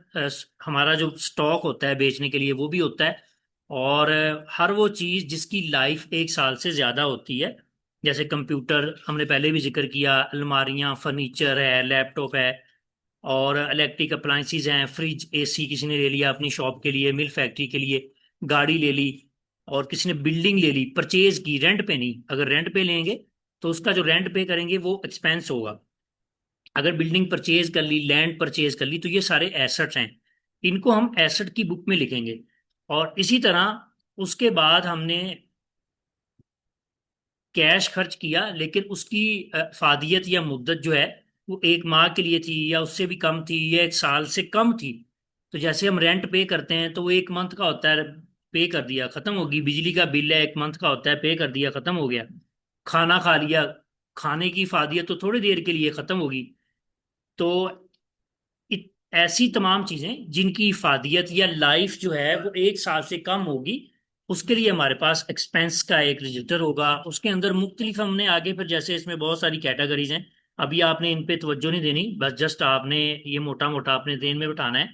हमारा जो स्टॉक होता है बेचने के लिए वो भी होता है, और हर वो चीज़ जिसकी लाइफ 1 साल से ज़्यादा होती है, जैसे कंप्यूटर हमने पहले भी जिक्र किया, अलमारियाँ, फर्नीचर है, लैपटॉप है, और इलेक्ट्रिक अप्लाइंसेस हैं, फ्रिज, एसी किसी ने ले लिया अपनी शॉप के लिए, मिल फैक्ट्री के लिए, गाड़ी ले ली, और किसी ने बिल्डिंग ले ली, परचेज की, रेंट पे नहीं। अगर रेंट पे लेंगे तो उसका जो रेंट पे करेंगे वो एक्सपेंस होगा। अगर बिल्डिंग परचेज कर ली, लैंड परचेज कर ली, तो ये सारे एसेट्स हैं, इनको हम एसेट की बुक में लिखेंगे। और इसी तरह उसके बाद हमने कैश खर्च किया, लेकिन उसकी फादियत या मुद्दत जो है वो 1 माह के लिए थी, या उससे भी कम थी, या 1 साल से कम थी। तो जैसे हम रेंट पे करते हैं तो वो 1 मंथ का होता है, पे कर दिया, खत्म होगी। बिजली का बिल है, 1 मंथ का होता है, पे कर दिया, खत्म हो गया। खाना खा लिया, खाने की इफादियत तो थोड़ी देर के लिए खत्म होगी। तो ऐसी तमाम चीजें जिनकी इफादियत या लाइफ जो है वो 1 साल से कम होगी, उसके लिए हमारे पास एक्सपेंस का एक रजिस्टर होगा। उसके अंदर मुख्तलिफ हमने आगे फिर, जैसे इसमें बहुत सारी कैटेगरीज हैं, अभी आपने इन पे तवज्जो नहीं देनी, बस जस्ट आपने ये मोटा मोटा अपने ध्यान में बिठाना है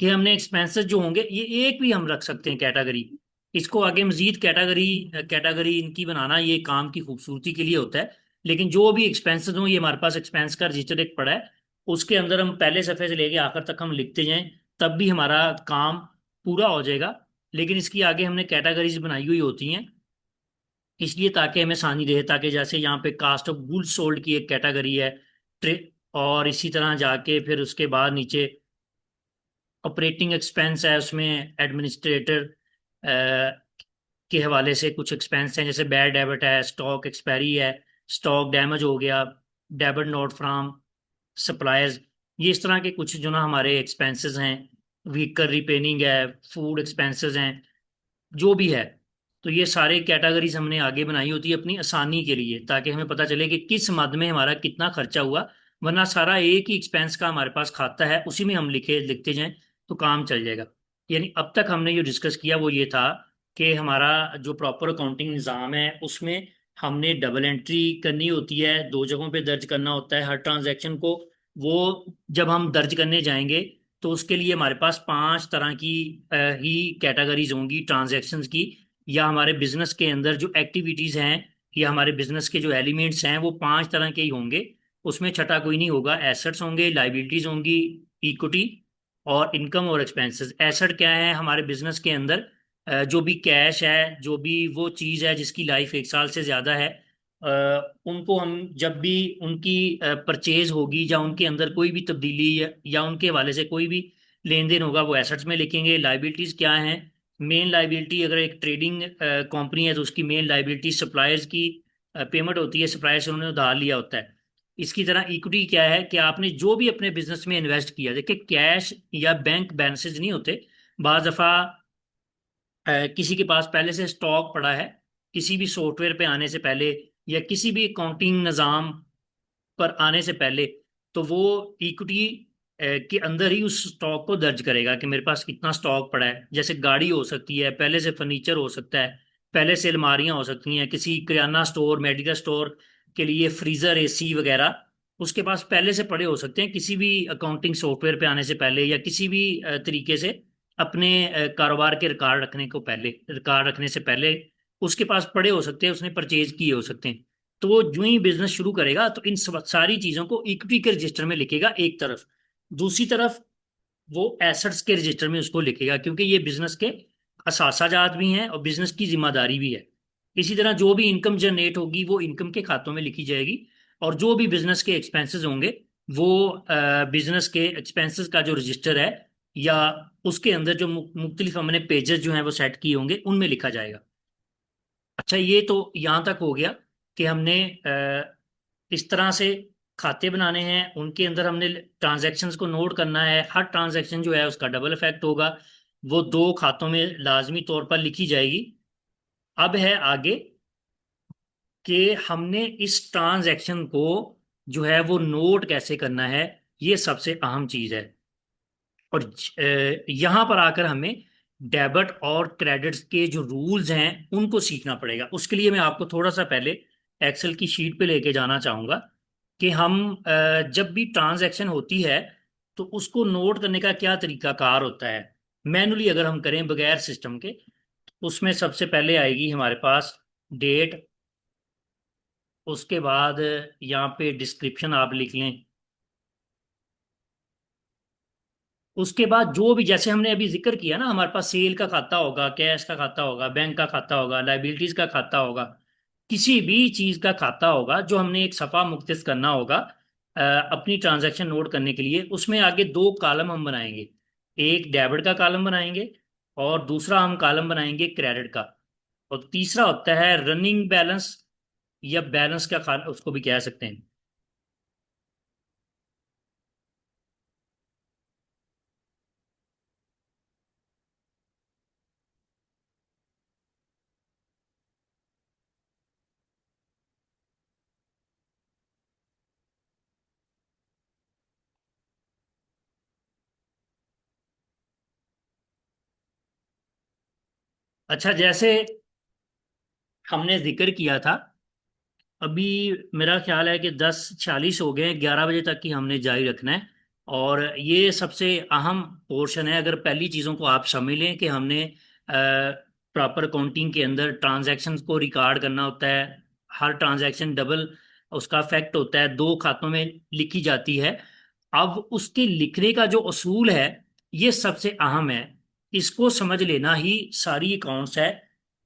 कि हमने एक्सपेंसेस जो होंगे ये एक भी हम रख सकते हैं कैटेगरी। इसको आगे मजीद कैटेगरी कैटेगरी इनकी बनाना ये काम की खूबसूरती के लिए होता है। लेकिन जो भी एक्सपेंसेस हों, ये हमारे पास एक्सपेंस का रजिस्टर एक पड़ा है, उसके अंदर हम पहले सफ़े से लेके आखिर तक हम लिखते जाएं, तब भी हमारा काम पूरा हो जाएगा। लेकिन इसकी आगे हमने कैटेगरीज बनाई हुई होती हैं, इसलिए ताकि हमें आसानी रहे, ताकि जैसे यहाँ पे कास्ट ऑफ गुड्स सोल्ड की एक कैटेगरी है, ट्रे और इसी तरह जाके फिर उसके बाद नीचे ऑपरेटिंग एक्सपेंस है, उसमें एडमिनिस्ट्रेटर के हवाले से कुछ एक्सपेंस हैं, जैसे बैड डेबिट है, स्टॉक एक्सपायरी है, स्टॉक डैमेज हो गया, डेबिट नोट फ्रॉम सप्लायर्स, ये इस तरह के कुछ जो ना हमारे एक्सपेंसेस हैं। व्हीकल रिपेयरिंग है, फूड एक्सपेंसेस हैं, जो भी है। तो ये सारे कैटेगरीज हमने आगे बनाई होती है अपनी आसानी के लिए, ताकि हमें पता चले कि किस मद में हमारा कितना खर्चा हुआ। वरना सारा एक ही एक्सपेंस का हमारे पास खाता है, उसी में हम लिखते जाएं तो काम चल जाएगा। यानी अब तक हमने जो डिस्कस किया वो ये था कि हमारा जो प्रॉपर अकाउंटिंग निज़ाम है उसमें हमने डबल एंट्री करनी होती है, 2 जगहों पे दर्ज करना होता है हर ट्रांजैक्शन को। वो जब हम दर्ज करने जाएंगे तो उसके लिए हमारे पास 5 तरह की ही कैटेगरीज होंगी ट्रांजैक्शंस की, या हमारे बिजनेस के अंदर जो एक्टिविटीज हैं या हमारे बिजनेस के जो एलिमेंट्स हैं वो 5 तरह के ही होंगे। उसमें छठा कोई नहीं होगा। एसेट्स होंगे, लाइबिलिटीज होंगी, इक्विटी और इनकम और एक्सपेंसेस। एसेट क्या है हमारे बिजनेस के अंदर? जो भी कैश है, जो भी वो चीज़ है जिसकी लाइफ 1 साल से ज़्यादा है, उनको हम जब भी उनकी परचेज होगी या उनके अंदर कोई भी तब्दीली या उनके हवाले से कोई भी लेन देन होगा वो एसेट्स में लिखेंगे। लाइबिलिटीज क्या हैं? मेन लाइबिलिटी, अगर एक ट्रेडिंग कंपनी है तो उसकी मेन लाइबिलिटी सप्लायर्स की पेमेंट होती है, सप्लायर से उन्होंने उधार लिया होता है। इसकी तरह इक्विटी क्या है कि आपने जो भी अपने बिजनेस में इन्वेस्ट किया, देखिए कैश या बैंक बैलेंसेज नहीं होते। बाज दफा किसी के पास पहले से स्टॉक पड़ा है, किसी भी सॉफ्टवेयर पे आने से पहले या किसी भी अकाउंटिंग निज़ाम पर आने से पहले, तो वो इक्विटी के अंदर ही उस स्टॉक को दर्ज करेगा कि मेरे पास कितना स्टॉक पड़ा है। जैसे गाड़ी हो सकती है, पहले से फर्नीचर हो सकता है, पहले से अलमारियां हो सकती हैं, किसी किराना स्टोर, मेडिकल स्टोर के लिए फ्रीजर, एसी वगैरह उसके पास पहले से पड़े हो सकते हैं, किसी भी अकाउंटिंग सॉफ्टवेयर पे आने से पहले या किसी भी तरीके से अपने कारोबार के रिकॉर्ड रखने को पहले, रिकॉर्ड रखने से पहले उसके पास पड़े हो सकते हैं, उसने परचेज किए हो सकते हैं। तो वो जो ही बिजनेस शुरू करेगा तो इन सारी चीजों को इक्विटी के रजिस्टर में लिखेगा एक तरफ, दूसरी तरफ वो एसेट्स के रजिस्टर में उसको लिखेगा, क्योंकि ये बिजनेस के असासाजात भी हैं और बिजनेस की जिम्मेदारी भी है। इसी तरह जो भी इनकम जनरेट होगी वो इनकम के खातों में लिखी जाएगी, और जो भी बिजनेस के एक्सपेंसेस होंगे वो बिजनेस के एक्सपेंसेस का जो रजिस्टर है या उसके अंदर जो मुख्तलिफ हमने पेजेस जो हैं वो सेट किए होंगे उनमें लिखा जाएगा। अच्छा, ये तो यहाँ तक हो गया कि हमने इस तरह से खाते बनाने हैं, उनके अंदर हमने ट्रांजैक्शंस को नोट करना है, हर ट्रांजैक्शन जो है उसका डबल इफेक्ट होगा, वो 2 खातों में लाजमी तौर पर लिखी जाएगी। अब है आगे कि हमने इस ट्रांजैक्शन को जो है वो नोट कैसे करना है, ये सबसे अहम चीज़ है। और यहाँ पर आकर हमें डेबिट और क्रेडिट्स के जो रूल्स हैं उनको सीखना पड़ेगा। उसके लिए मैं आपको थोड़ा सा पहले एक्सेल की शीट पे लेके जाना चाहूँगा कि हम जब भी ट्रांजैक्शन होती है तो उसको नोट करने का क्या तरीकाकार होता है। मैनुअली अगर हम करें बगैर सिस्टम के, उसमें सबसे पहले आएगी हमारे पास डेट, उसके बाद यहाँ पे डिस्क्रिप्शन आप लिख लें, उसके बाद जो भी जैसे हमने अभी जिक्र किया ना, हमारे पास सेल का खाता होगा, कैश का खाता होगा, बैंक का खाता होगा, लाइबिलिटीज का खाता होगा, किसी भी चीज का खाता होगा जो हमने एक सफा मुख्तस करना होगा अपनी ट्रांजैक्शन नोट करने के लिए। उसमें आगे 2 कॉलम हम बनाएंगे, एक डेबिट का कॉलम बनाएंगे और दूसरा हम कॉलम बनाएंगे क्रेडिट का। और तीसरा होता है रनिंग बैलेंस या बैलेंस का उसको भी कह सकते हैं। अच्छा, जैसे हमने जिक्र किया था, अभी मेरा ख्याल है कि 10:40 हो गए हैं, 11 बजे तक ही हमने जारी रखना है। और ये सबसे अहम पोर्शन है। अगर पहली चीज़ों को आप समझ लें कि हमने प्रॉपर काउंटिंग के अंदर ट्रांजैक्शंस को रिकॉर्ड करना होता है। हर ट्रांजैक्शन डबल उसका इफेक्ट होता है, दो खातों में लिखी जाती है। अब उसके लिखने का जो असूल है, ये सबसे अहम है। इसको समझ लेना ही सारी अकाउंट्स है।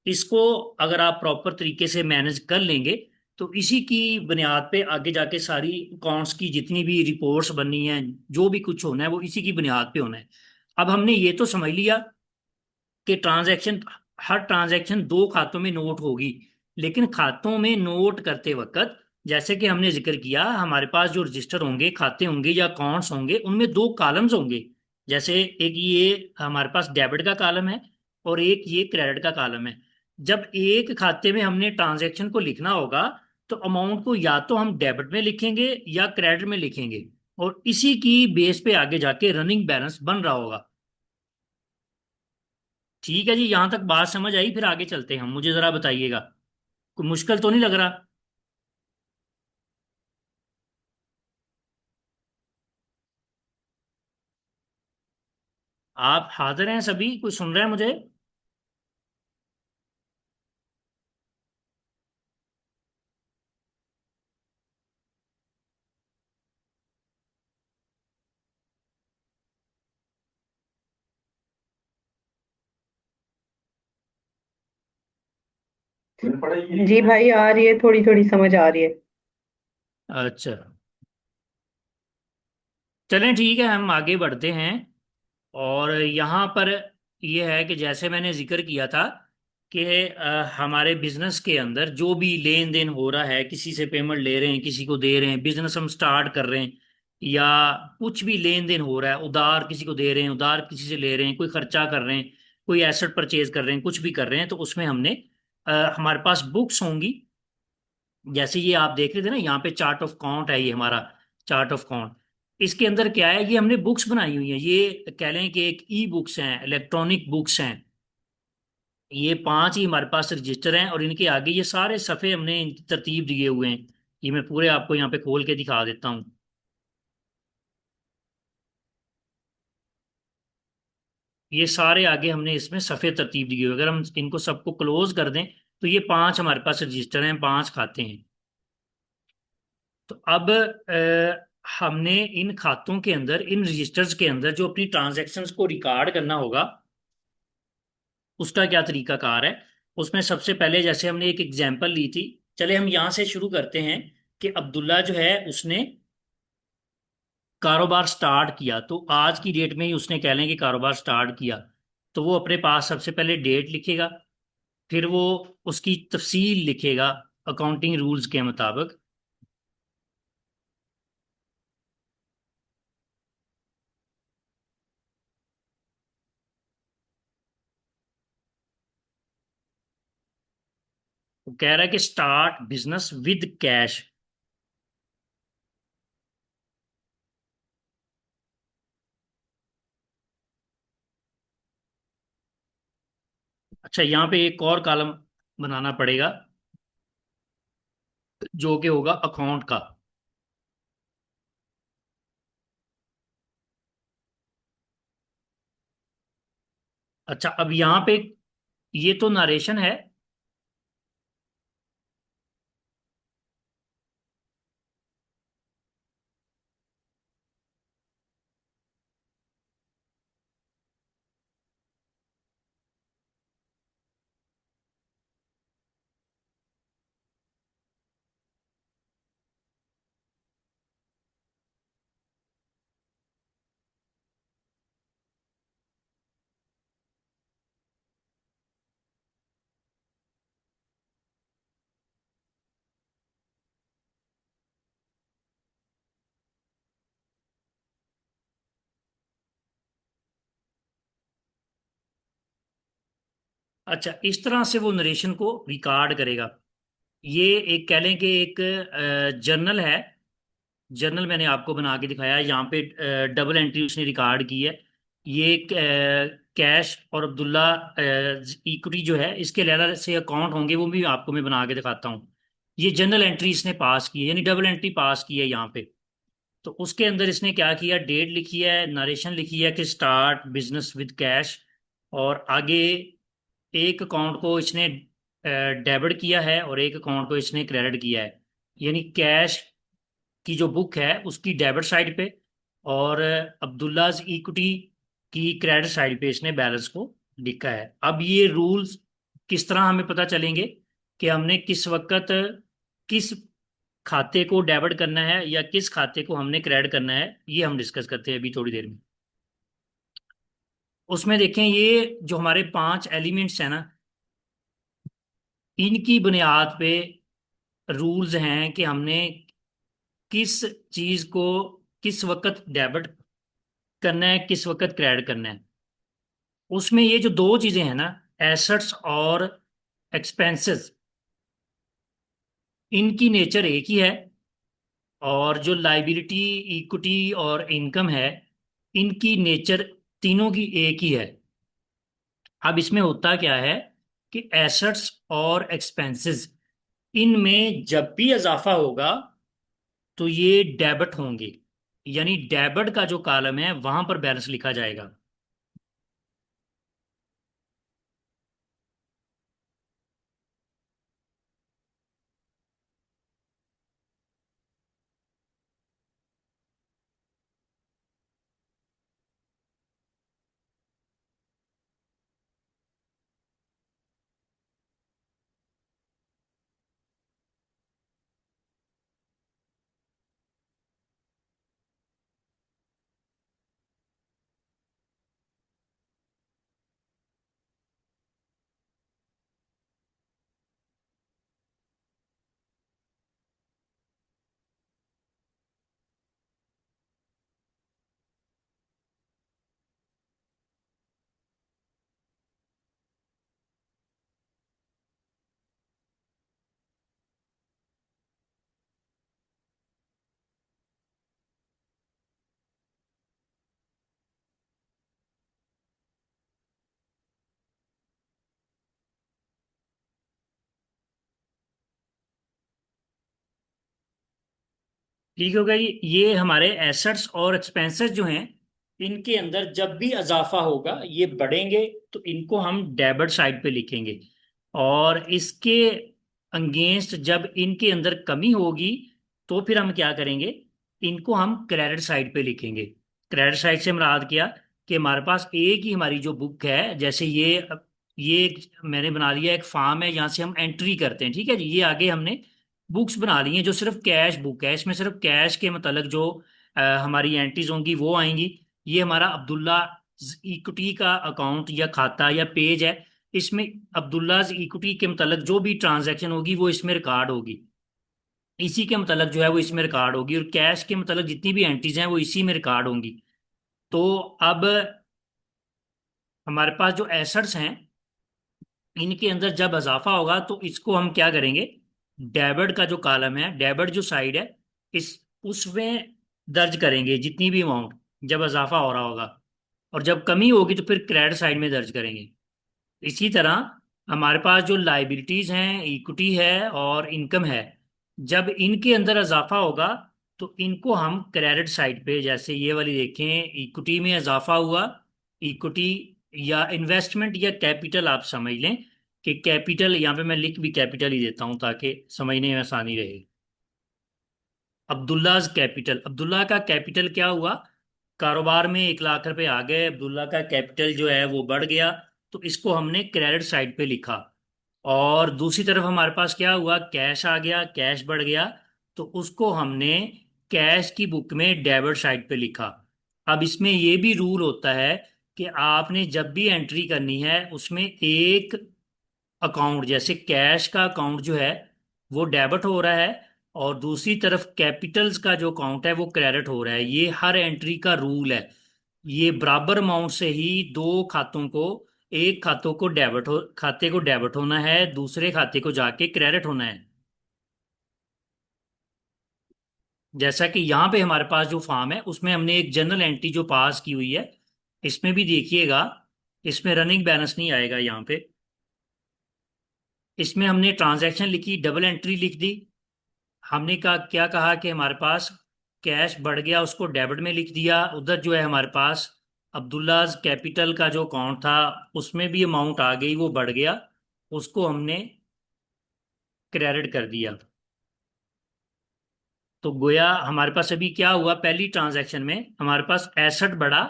इसको अगर आप प्रॉपर तरीके से मैनेज कर लेंगे, तो इसी की बुनियाद पे आगे जाके सारी अकाउंट्स की जितनी भी रिपोर्ट्स बननी है, जो भी कुछ होना है, वो इसी की बुनियाद पे होना है। अब हमने ये तो समझ लिया कि ट्रांजैक्शन, हर ट्रांजैक्शन दो खातों में नोट होगी। लेकिन खातों में नोट करते वक्त, जैसे कि हमने जिक्र किया, हमारे पास जो रजिस्टर होंगे, खाते होंगे या अकाउंट्स होंगे, उनमें दो कॉलम्स होंगे। जैसे एक ये हमारे पास डेबिट का कॉलम है और एक ये क्रेडिट का कॉलम है। जब एक खाते में हमने ट्रांजैक्शन को लिखना होगा, तो अमाउंट को या तो हम डेबिट में लिखेंगे या क्रेडिट में लिखेंगे, और इसी की बेस पे आगे जाके रनिंग बैलेंस बन रहा होगा। ठीक है जी, यहां तक बात समझ आई? फिर आगे चलते हैं हम, मुझे जरा बताइएगा, कोई मुश्किल तो नहीं लग रहा? आप हाजिर हैं सभी? कोई सुन रहे हैं मुझे? जी भाई, आ रही है, थोड़ी थोड़ी समझ आ रही है। अच्छा, चलें ठीक है, हम आगे बढ़ते हैं। और यहाँ पर यह है कि जैसे मैंने जिक्र किया था कि हमारे बिजनेस के अंदर जो भी लेन देन हो रहा है, किसी से पेमेंट ले रहे हैं, किसी को दे रहे हैं, बिजनेस हम स्टार्ट कर रहे हैं, या कुछ भी लेन देन हो रहा है, उधार किसी को दे रहे हैं, उधार किसी से ले रहे हैं, कोई खर्चा कर रहे हैं, कोई एसेट परचेज कर रहे हैं, कुछ भी कर रहे हैं, तो उसमें हमने हमारे पास बुक्स होंगी। जैसे ये आप देख रहे थे ना, यहाँ पे चार्ट ऑफ काउंट है, ये हमारा चार्ट ऑफ काउंट। इसके अंदर क्या है, ये हमने बुक्स बनाई हुई हैं। ये कह लें कि एक ई बुक्स हैं, इलेक्ट्रॉनिक बुक्स हैं। ये पांच ही हमारे पास रजिस्टर हैं, और इनके आगे ये सारे सफ़े हमने तरतीब दिए हुए हैं। ये मैं पूरे आपको यहाँ पे खोल के दिखा देता हूँ। ये सारे आगे हमने इसमें सफ़े तरतीब दिए हुए, अगर हम इनको सबको क्लोज कर दें, तो ये पांच हमारे पास रजिस्टर हैं, पांच खाते हैं। तो अब हमने इन खातों के अंदर, इन रजिस्टर्स के अंदर जो अपनी ट्रांजैक्शंस को रिकॉर्ड करना होगा, उसका क्या तरीकाकार है। उसमें सबसे पहले, जैसे हमने एक एग्जांपल ली थी, चले हम यहां से शुरू करते हैं कि अब्दुल्ला जो है, उसने कारोबार स्टार्ट किया। तो आज की डेट में ही उसने, कह लें कि कारोबार स्टार्ट किया, तो वो अपने पास सबसे पहले डेट लिखेगा। फिर वो उसकी तफसील लिखेगा अकाउंटिंग रूल्स के मुताबिक। वो कह रहा है कि स्टार्ट बिजनेस विद कैश। अच्छा, यहाँ पे एक और कॉलम बनाना पड़ेगा, जो कि होगा अकाउंट का। अच्छा, अब यहाँ पे ये तो नरेशन है। अच्छा, इस तरह से वो नरेशन को रिकॉर्ड करेगा। ये एक, कह लें कि एक जर्नल है। जर्नल मैंने आपको बना के दिखाया है, यहाँ पे डबल एंट्री उसने रिकॉर्ड की है। ये एक कैश और अब्दुल्ला इक्विटी जो है, इसके अलग से अकाउंट होंगे, वो भी आपको मैं बना के दिखाता हूँ। ये जनरल एंट्री इसने पास की है, यानी डबल एंट्री पास की है यहाँ पे। तो उसके अंदर इसने क्या किया, डेट लिखी है, नरेशन लिखी है कि स्टार्ट बिजनेस विद कैश, और आगे एक अकाउंट को इसने डेबिट किया है और एक अकाउंट को इसने क्रेडिट किया है। यानी कैश की जो बुक है उसकी डेबिट साइड पे, और अब्दुल्लाज इक्विटी की क्रेडिट साइड पे इसने बैलेंस को लिखा है। अब ये रूल्स किस तरह हमें पता चलेंगे कि हमने किस वक्त किस खाते को डेबिट करना है या किस खाते को हमने क्रेडिट करना है, ये हम डिस्कस करते हैं अभी थोड़ी देर में। उसमें देखें, ये जो हमारे 5 एलिमेंट्स हैं ना, इनकी बुनियाद पे रूल्स हैं कि हमने किस चीज को किस वक्त डेबिट करना है, किस वक्त क्रेडिट करना है। उसमें ये जो दो चीजें हैं ना, एसेट्स और एक्सपेंसेस, इनकी नेचर एक ही है। और जो लाइबिलिटी, इक्विटी और इनकम है, इनकी नेचर तीनों की एक ही है। अब इसमें होता क्या है कि एसेट्स और एक्सपेंसेस, इनमें जब भी इजाफा होगा तो ये डेबिट होंगे, यानी डेबिट का जो कॉलम है वहां पर बैलेंस लिखा जाएगा। ठीक होगा जी। ये हमारे एसेट्स और एक्सपेंसेस जो हैं, इनके अंदर जब भी इजाफा होगा, ये बढ़ेंगे, तो इनको हम डेबिट साइड पे लिखेंगे। और इसके अगेंस्ट जब इनके अंदर कमी होगी, तो फिर हम क्या करेंगे, इनको हम क्रेडिट साइड पे लिखेंगे। क्रेडिट साइड से मुराद किया कि हमारे पास एक ही हमारी जो बुक है, जैसे मैंने बना लिया एक फॉर्म है, यहाँ से हम एंट्री करते हैं, ठीक है जी। ये आगे हमने बुक्स बना ली हैं जो सिर्फ कैश बुक है, इसमें सिर्फ कैश के मतलब जो हमारी एंट्रीज होंगी वो आएंगी। ये हमारा अब्दुल्ला इक्विटी का अकाउंट या खाता या पेज है, इसमें अब्दुल्ला इक्विटी के मतलब जो भी ट्रांजैक्शन होगी वो इसमें रिकॉर्ड होगी, इसी के मतलब जो है वो इसमें रिकॉर्ड होगी। और कैश के मतलब जितनी भी एंट्रीज हैं वो इसी में रिकॉर्ड होंगी। तो अब हमारे पास जो एसेट्स हैं, इनके अंदर जब इजाफा होगा तो इसको हम क्या करेंगे, डेबिट का जो कॉलम है, डेबिट जो साइड है, इस उसमें दर्ज करेंगे जितनी भी अमाउंट जब इजाफा हो रहा होगा, और जब कमी होगी तो फिर क्रेडिट साइड में दर्ज करेंगे। इसी तरह हमारे पास जो लाइबिलिटीज हैं, इक्विटी है और इनकम है, जब इनके अंदर इजाफा होगा तो इनको हम क्रेडिट साइड पे, जैसे ये वाली देखें, इक्विटी में इजाफा हुआ, इक्विटी या इन्वेस्टमेंट या कैपिटल आप समझ लें कि कैपिटल, यहाँ पे मैं लिख भी कैपिटल ही देता हूँ ताकि समझने में आसानी रहे। अब्दुल्लाज कैपिटल, अब्दुल्ला का कैपिटल क्या हुआ, कारोबार में 1 लाख रुपए आ गए, अब्दुल्ला का कैपिटल जो है वो बढ़ गया, तो इसको हमने क्रेडिट साइड पे लिखा। और दूसरी तरफ हमारे पास क्या हुआ, कैश आ गया, कैश बढ़ गया, तो उसको हमने कैश की बुक में डेबिट साइड पे लिखा। अब इसमें ये भी रूल होता है कि आपने जब भी एंट्री करनी है उसमें एक अकाउंट, जैसे कैश का अकाउंट जो है वो डेबिट हो रहा है, और दूसरी तरफ कैपिटल्स का जो अकाउंट है वो क्रेडिट हो रहा है। ये हर एंट्री का रूल है। ये बराबर अमाउंट से ही दो खातों को, एक खाते को डेबिट होना है, दूसरे खाते को जाके क्रेडिट होना है। जैसा कि यहाँ पे हमारे पास जो फॉर्म है उसमें हमने एक जनरल एंट्री जो पास की हुई है, इसमें भी देखिएगा इसमें रनिंग बैलेंस नहीं आएगा यहाँ पे। इसमें हमने ट्रांजैक्शन लिखी, डबल एंट्री लिख दी। हमने क्या कहा कि हमारे पास कैश बढ़ गया, उसको डेबिट में लिख दिया। उधर जो है हमारे पास अब्दुल्लाज कैपिटल का जो अकाउंट था उसमें भी अमाउंट आ गई, वो बढ़ गया, उसको हमने क्रेडिट कर दिया। तो गोया हमारे पास अभी क्या हुआ, पहली ट्रांजैक्शन में हमारे पास एसेट बढ़ा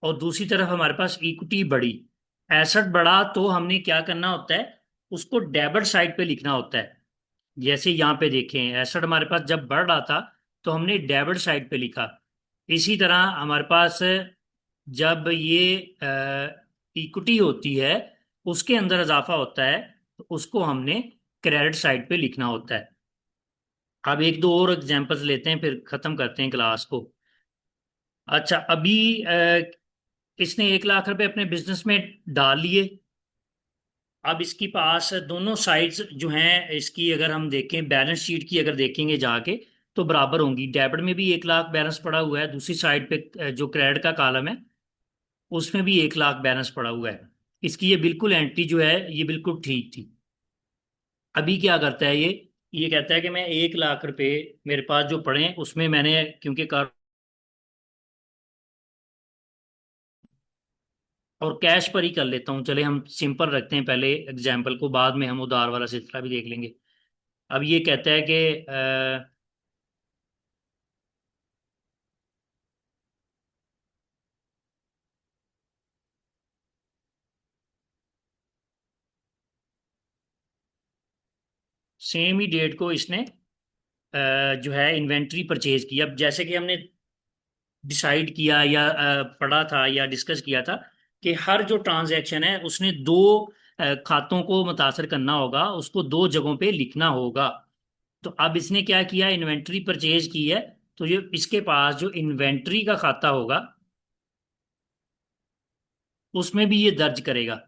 और दूसरी तरफ हमारे पास इक्विटी बढ़ी। एसेट बढ़ा तो हमने क्या करना होता है, उसको डेबिट साइड पे लिखना होता है। जैसे यहाँ पे देखें, एसेट हमारे पास जब बढ़ रहा था तो हमने डेबिट साइड पे लिखा। इसी तरह हमारे पास जब ये इक्विटी होती है, उसके अंदर इजाफा होता है, तो उसको हमने क्रेडिट साइड पे लिखना होता है। अब एक दो और एग्जांपल्स लेते हैं, फिर खत्म करते हैं क्लास को। अच्छा, अभी इसने 1 लाख रुपए अपने बिजनेस में डाल लिए। अब इसके पास दोनों साइड्स जो हैं इसकी, अगर हम देखें बैलेंस शीट की, अगर देखेंगे जाके तो बराबर होंगी। डेबिट में भी 1 लाख बैलेंस पड़ा हुआ है, दूसरी साइड पे जो क्रेडिट का कॉलम है उसमें भी 1 लाख बैलेंस पड़ा हुआ है। इसकी ये बिल्कुल एंट्री जो है ये बिल्कुल ठीक थी। अभी क्या करता है ये कहता है कि मैं 1 लाख रुपए मेरे पास जो पड़े हैं उसमें मैंने क्योंकि कर और कैश पर ही कर लेता हूँ। चले हम सिंपल रखते हैं पहले एग्जाम्पल को, बाद में हम उधार वाला सिलसिला भी देख लेंगे। अब ये कहता है कि सेम ही डेट को इसने जो है इन्वेंट्री परचेज की। अब जैसे कि हमने डिसाइड किया या पढ़ा था या डिस्कस किया था कि हर जो ट्रांजैक्शन है उसने दो खातों को मुतासर करना होगा, उसको दो जगहों पे लिखना होगा। तो अब इसने क्या किया, इन्वेंट्री परचेज की है, तो ये इसके पास जो इन्वेंट्री का खाता होगा उसमें भी ये दर्ज करेगा।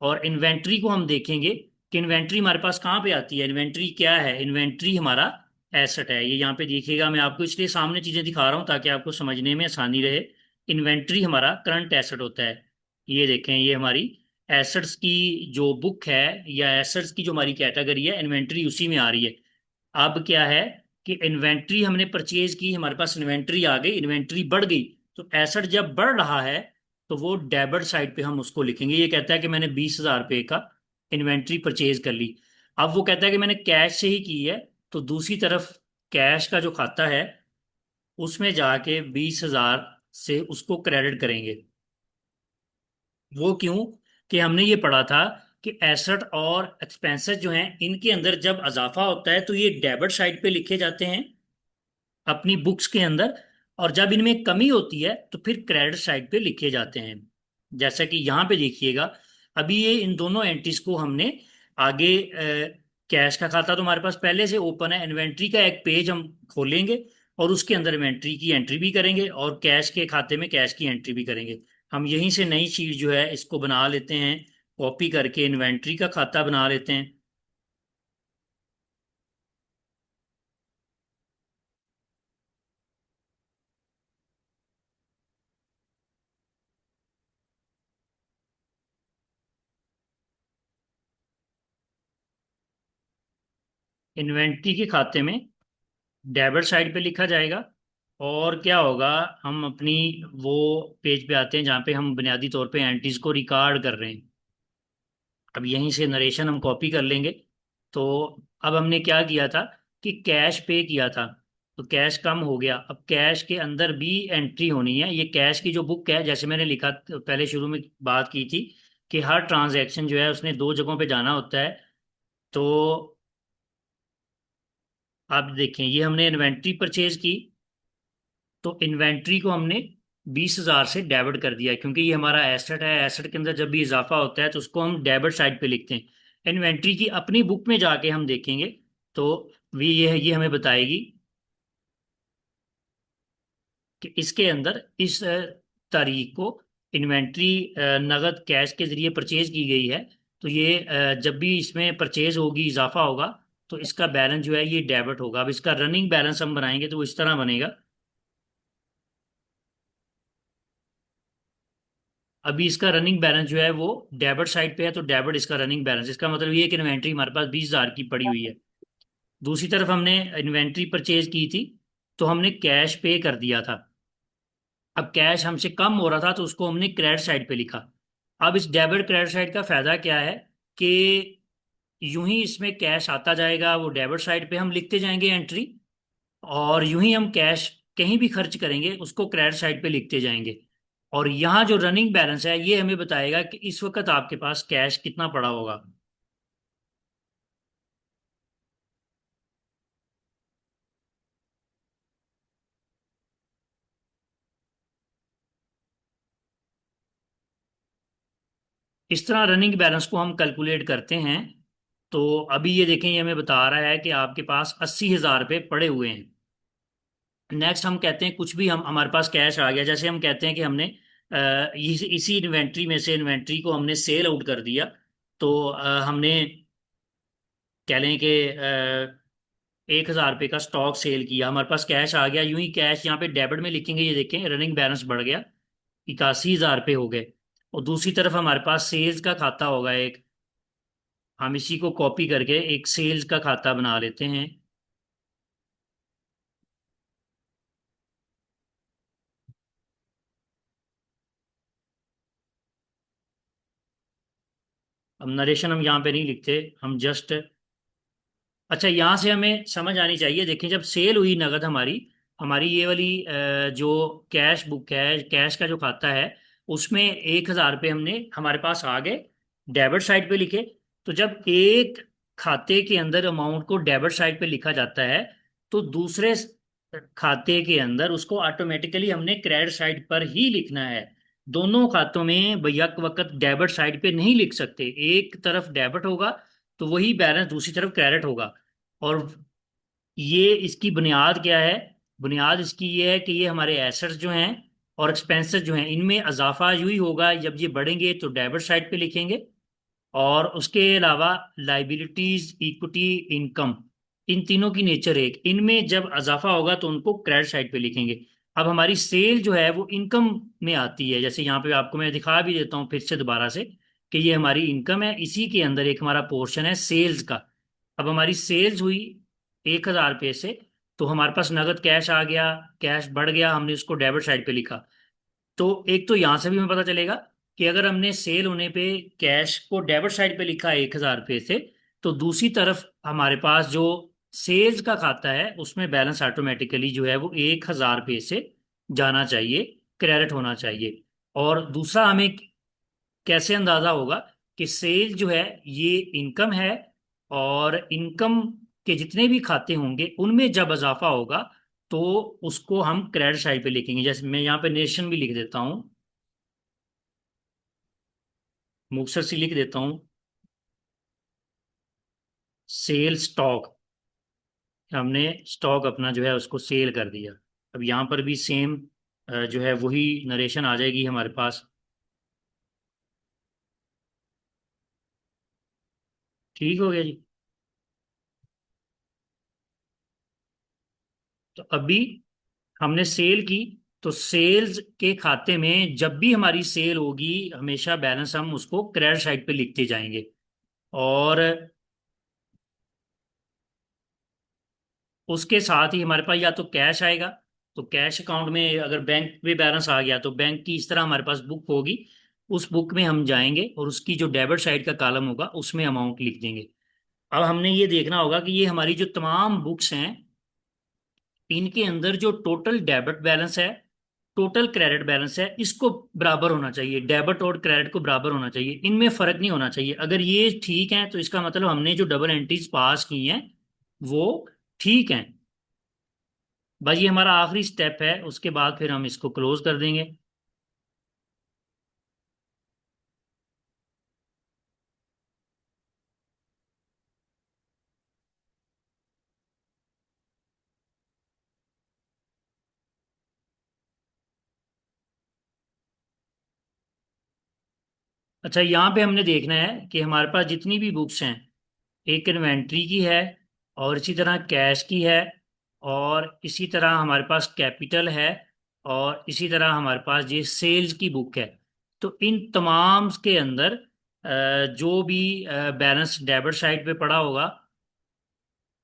और इन्वेंट्री को हम देखेंगे कि इन्वेंट्री हमारे पास कहाँ पे आती है। इन्वेंट्री क्या है, इन्वेंट्री हमारा एसेट है। ये यहाँ पे देखिएगा, मैं आपको इसलिए सामने चीज़ें दिखा रहा हूँ ताकि आपको समझने में आसानी रहे। इन्वेंट्री हमारा करंट एसेट होता है। ये देखें, ये हमारी एसेट्स की जो बुक है या एसेट्स की जो हमारी कैटेगरी है, इन्वेंट्री उसी में आ रही है। अब क्या है कि इन्वेंट्री हमने परचेज की, हमारे पास इन्वेंट्री आ गई, इन्वेंट्री बढ़ गई। तो एसेट जब बढ़ रहा है तो वो डेबिट साइड पे हम उसको लिखेंगे। ये कहता है कि मैंने 20,000 रुपये का इन्वेंट्री परचेज कर ली। अब वो कहता है कि मैंने कैश से ही की है, तो दूसरी तरफ कैश का जो खाता है उसमें जाके 20,000 से उसको क्रेडिट करेंगे। वो क्यों, कि हमने ये पढ़ा था कि एसेट और एक्सपेंसेस जो हैं इनके अंदर जब इजाफा होता है तो ये डेबिट साइड पे लिखे जाते हैं अपनी बुक्स के अंदर, और जब इनमें कमी होती है तो फिर क्रेडिट साइड पे लिखे जाते हैं। जैसा कि यहाँ पे देखिएगा, अभी ये इन दोनों एंट्रीज को हमने आगे कैश का खाता तो हमारे पास पहले से ओपन है, इन्वेंट्री का एक पेज हम खोलेंगे और उसके अंदर इन्वेंट्री की एंट्री भी करेंगे और कैश के खाते में कैश की एंट्री भी करेंगे। हम यहीं से नई शीट जो है इसको बना लेते हैं, कॉपी करके इन्वेंट्री का खाता बना लेते हैं। इन्वेंट्री के खाते में डेबिट साइड पे लिखा जाएगा। और क्या होगा, हम अपनी वो पेज पे आते हैं जहाँ पे हम बुनियादी तौर पे एंट्रीज को रिकॉर्ड कर रहे हैं। अब यहीं से नरेशन हम कॉपी कर लेंगे। तो अब हमने क्या किया था कि कैश पे किया था, तो कैश कम हो गया। अब कैश के अंदर भी एंट्री होनी है। ये कैश की जो बुक है, जैसे मैंने लिखा पहले शुरू में बात की थी कि हर ट्रांजैक्शन जो है उसने दो जगहों पे जाना होता है। तो आप देखें, ये हमने इन्वेंट्री परचेज की, तो इन्वेंट्री को हमने 20,000 से डेबिट कर दिया क्योंकि ये हमारा एसेट है। एसेट के अंदर जब भी इजाफा होता है तो उसको हम डेबिट साइड पे लिखते हैं। इन्वेंट्री की अपनी बुक में जाके हम देखेंगे तो भी ये हमें बताएगी कि इसके अंदर इस तारीख को इन्वेंट्री नगद कैश के जरिए परचेज की गई है। तो ये जब भी इसमें परचेज होगी, इजाफा होगा, तो इसका बैलेंस जो है ये डेबिट होगा। अब इसका रनिंग बैलेंस हम बनाएंगे तो वो इस तरह बनेगा। अभी इसका रनिंग बैलेंस जो है वो डेबिट साइड पे है, तो डेबिट इसका रनिंग बैलेंस, इसका मतलब ये है कि इन्वेंट्री हमारे पास 20,000 की पड़ी हुई है। दूसरी तरफ हमने इन्वेंट्री परचेज की थी, तो हमने कैश पे कर दिया था। अब कैश हमसे कम हो रहा था तो उसको हमने क्रेडिट साइड पे लिखा। अब इस डेबिट क्रेडिट साइड का फायदा क्या है कि यूं ही इसमें कैश आता जाएगा, वो डेबिट साइड पे हम लिखते जाएंगे एंट्री, और यूं ही हम कैश कहीं भी खर्च करेंगे उसको क्रेडिट साइड पे लिखते जाएंगे। और यहाँ जो रनिंग बैलेंस है ये हमें बताएगा कि इस वक्त आपके पास कैश कितना पड़ा होगा। इस तरह रनिंग बैलेंस को हम कैलकुलेट करते हैं। तो अभी ये देखें, ये हमें बता रहा है कि आपके पास 80,000 रुपये पड़े हुए हैं। नेक्स्ट हम कहते हैं कुछ भी हम हमारे पास कैश आ गया, जैसे हम कहते हैं कि हमने इसी इन्वेंट्री में से इन्वेंट्री को हमने सेल आउट कर दिया। तो हमने कह लें कि 1,000 रुपये का स्टॉक सेल किया, हमारे पास कैश आ गया, यूं ही कैश यहाँ पे डेबिट में लिखेंगे, ये देखें रनिंग बैलेंस बढ़ गया, 81,000 रुपये हो गए। और दूसरी तरफ हमारे पास सेल्स का खाता होगा एक, हम इसी को कॉपी करके एक सेल्स का खाता बना लेते हैं। अब नरेशन हम यहाँ पे नहीं लिखते, हम जस्ट, अच्छा यहाँ से हमें समझ आनी चाहिए। देखें जब सेल हुई नगद हमारी, हमारी ये वाली जो कैश बुक है, कैश का जो खाता है, उसमें 1,000 रुपये हमने हमारे पास आ गए, डेबिट साइड पे लिखे। तो जब एक खाते के अंदर अमाउंट को डेबिट साइड पे लिखा जाता है, तो दूसरे खाते के अंदर उसको ऑटोमेटिकली हमने क्रेडिट साइड पर ही लिखना है। दोनों खातों में बैक वक्त डेबिट साइड पे नहीं लिख सकते, एक तरफ डेबिट होगा तो वही बैलेंस दूसरी तरफ क्रेडिट होगा। और ये इसकी बुनियाद क्या है? बुनियाद इसकी ये है कि ये हमारे एसेट्स जो हैं और एक्सपेंसेस जो हैं, इनमें इजाफा यूं ही होगा, जब ये बढ़ेंगे तो डेबिट साइड पे लिखेंगे, और उसके अलावा लाइबिलिटीज, इक्विटी, इनकम, इन तीनों की नेचर एक, इनमें जब इजाफा होगा तो उनको क्रेडिट साइड पे लिखेंगे। अब हमारी सेल जो है वो इनकम में आती है, जैसे यहाँ पे आपको मैं दिखा भी देता हूँ फिर से दोबारा से कि ये हमारी इनकम है, इसी के अंदर एक हमारा पोर्शन है सेल्स का। अब हमारी सेल्स हुई 1,000 रुपये से, तो हमारे पास नगद कैश आ गया, कैश बढ़ गया, हमने उसको डेबिट साइड पे लिखा। तो एक तो यहां से भी हमें पता चलेगा कि अगर हमने सेल होने पे कैश को डेबिट साइड पे लिखा 1,000 रुपये से, तो दूसरी तरफ हमारे पास जो सेल्स का खाता है उसमें बैलेंस ऑटोमेटिकली जो है वो 1,000 रुपये से जाना चाहिए, क्रेडिट होना चाहिए। और दूसरा हमें कैसे अंदाजा होगा कि सेल जो है ये इनकम है, और इनकम के जितने भी खाते होंगे उनमें जब इजाफा होगा तो उसको हम क्रेडिट साइड पे लिखेंगे। जैसे मैं यहाँ पे नेशन भी लिख देता हूँ, मुक्तसर से लिख देता हूँ, सेल स्टॉक, हमने स्टॉक अपना जो है उसको सेल कर दिया। अब यहाँ पर भी सेम जो है वही नरेशन आ जाएगी हमारे पास। ठीक हो गया जी। तो अभी हमने सेल की, तो सेल्स के खाते में जब भी हमारी सेल होगी हमेशा बैलेंस हम उसको क्रेडिट साइड पे लिखते जाएंगे। और उसके साथ ही हमारे पास या तो कैश आएगा, तो कैश अकाउंट में अगर बैंक में बैलेंस आ गया तो बैंक की इस तरह हमारे पास बुक होगी, उस बुक में हम जाएंगे और उसकी जो डेबिट साइड का कॉलम होगा उसमें अमाउंट लिख देंगे। अब हमने ये देखना होगा कि ये हमारी जो तमाम बुक्स हैं इनके अंदर जो टोटल डेबिट बैलेंस है, टोटल क्रेडिट बैलेंस है, इसको बराबर होना चाहिए, डेबिट और क्रेडिट को बराबर होना चाहिए, इनमें फर्क नहीं होना चाहिए। अगर ये ठीक है तो इसका मतलब हमने जो डबल एंट्रीज पास की हैं वो ठीक हैं। बस ये हमारा आखिरी स्टेप है, उसके बाद फिर हम इसको क्लोज कर देंगे। अच्छा यहाँ पे हमने देखना है कि हमारे पास जितनी भी बुक्स हैं, एक इन्वेंट्री की है, और इसी तरह कैश की है, और इसी तरह हमारे पास कैपिटल है, और इसी तरह हमारे पास ये सेल्स की बुक है। तो इन तमाम के अंदर जो भी बैलेंस डेबिट साइड पे पड़ा होगा